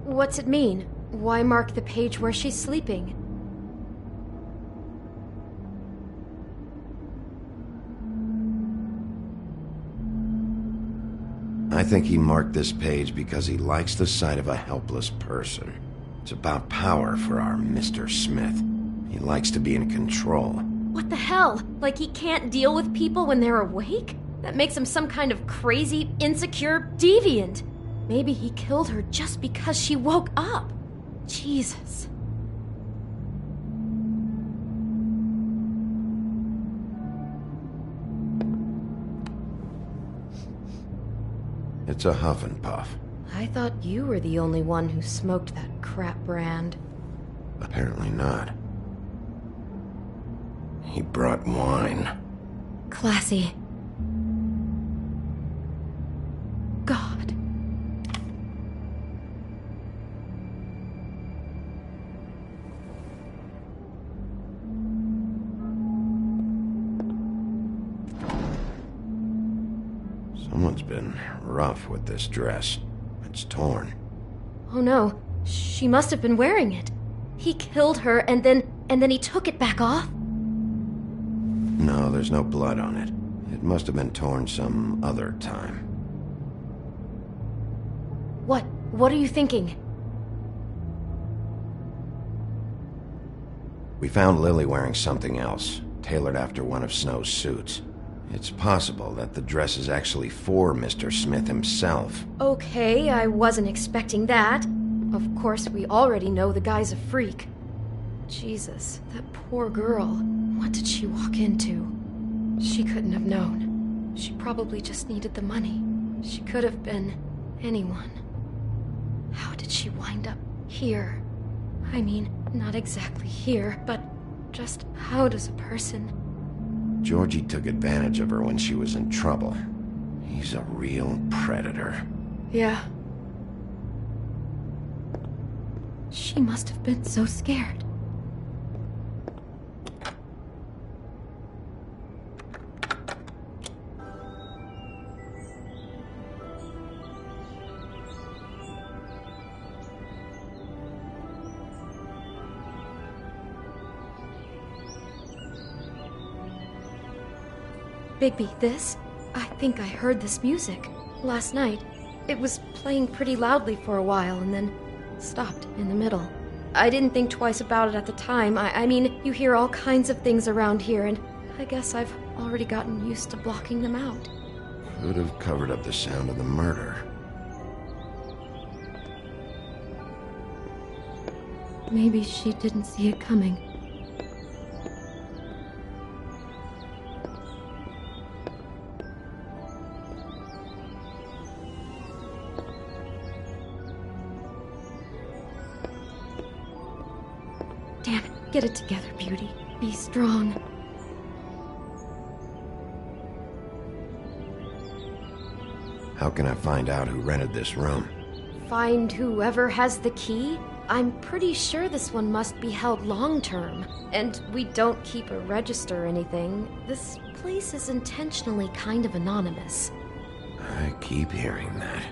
What's it mean? Why mark the page where she's sleeping? I think he marked this page because he likes the sight of a helpless person. It's about power for our Mr. Smith. He likes to be in control. What the hell? Like he can't deal with people when they're awake? That makes him some kind of crazy, insecure deviant. Maybe he killed her just because she woke up. Jesus. It's a huff and puff. I thought you were the only one who smoked that crap brand. Apparently not. He brought wine. Classy. God. Someone's been rough with this dress. It's torn. Oh no, she must have been wearing it. He killed her and then he took it back off? No, there's no blood on it. It must have been torn some other time. What are you thinking? We found Lily wearing something else, tailored after one of Snow's suits. It's possible that the dress is actually for Mr. Smith himself. Okay, I wasn't expecting that. Of course, we already know the guy's a freak. Jesus, that poor girl. What did she walk into? She couldn't have known. She probably just needed the money. She could have been anyone. How did she wind up here? I mean, not exactly here, but just how does a person... Georgie took advantage of her when she was in trouble. He's a real predator. Yeah. She must have been so scared. Bigby, this? I think I heard this music. Last night. It was playing pretty loudly for a while and then stopped in the middle. I didn't think twice about it at the time. I mean, you hear all kinds of things around here, and I guess I've already gotten used to blocking them out. Could have covered up the sound of the murder. Maybe she didn't see it coming. Damn it, get it together, Beauty. Be strong. How can I find out who rented this room? Find whoever has the key? I'm pretty sure this one must be held long-term. And we don't keep a register or anything. This place is intentionally kind of anonymous. I keep hearing that.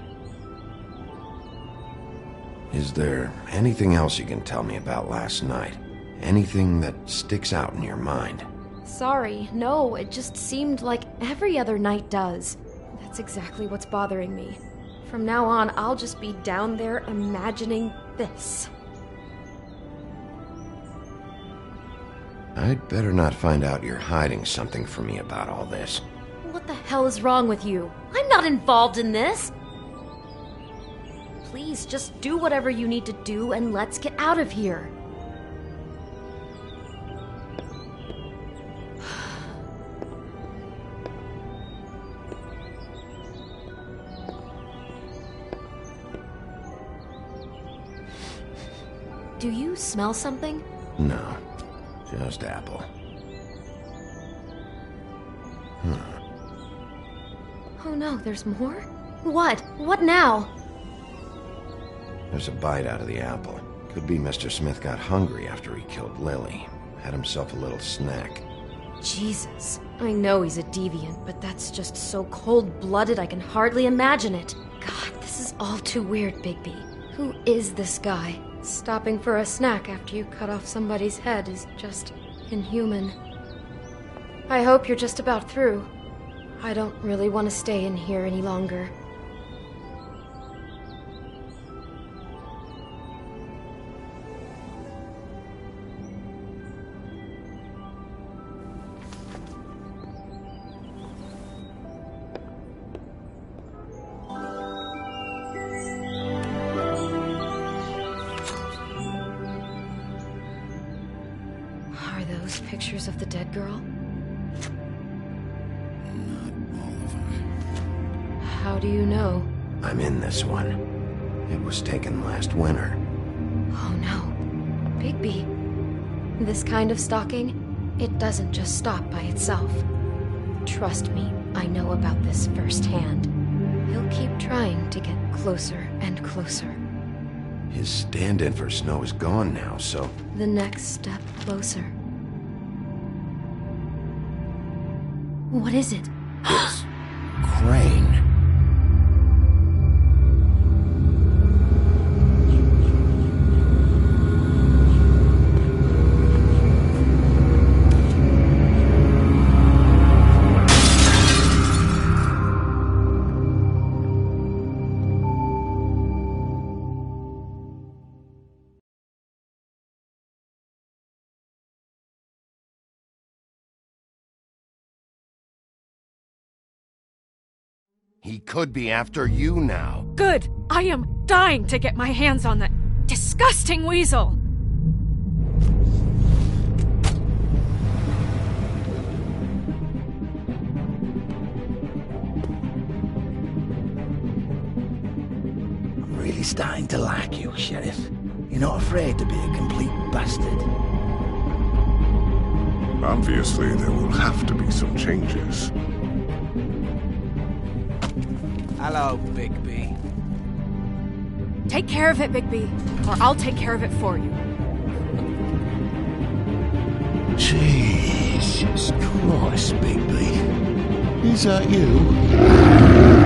Is there anything else you can tell me about last night? Anything that sticks out in your mind? Sorry, no, it just seemed like every other night does. That's exactly what's bothering me. From now on, I'll just be down there imagining this. I'd better not find out you're hiding something from me about all this. What the hell is wrong with you? I'm not involved in this! Please, just do whatever you need to do and let's get out of here. Do you smell something? No, just apple. Oh no, there's more? What? What now? There's a bite out of the apple. Could be Mr. Smith got hungry after he killed Lily. Had himself a little snack. Jesus. I know he's a deviant, but that's just so cold-blooded I can hardly imagine it. God, this is all too weird, Bigby. Who is this guy? Stopping for a snack after you cut off somebody's head is just inhuman. I hope you're just about through. I don't really want to stay in here any longer. Are those pictures of the dead girl? How do you know? I'm in this one. It was taken last winter. Oh no. Bigby. This kind of stalking, it doesn't just stop by itself. Trust me, I know about this firsthand. He'll keep trying to get closer and closer. His stand-in for Snow is gone now, so... The next step closer. What is it? It's... Crane. He could be after you now. Good! I am dying to get my hands on that disgusting weasel! I'm really starting to like you, Sheriff. You're not afraid to be a complete bastard. Obviously, there will have to be some changes. Hello, Bigby. Take care of it, Bigby, or I'll take care of it for you. Jesus Christ, Bigby. Is that you?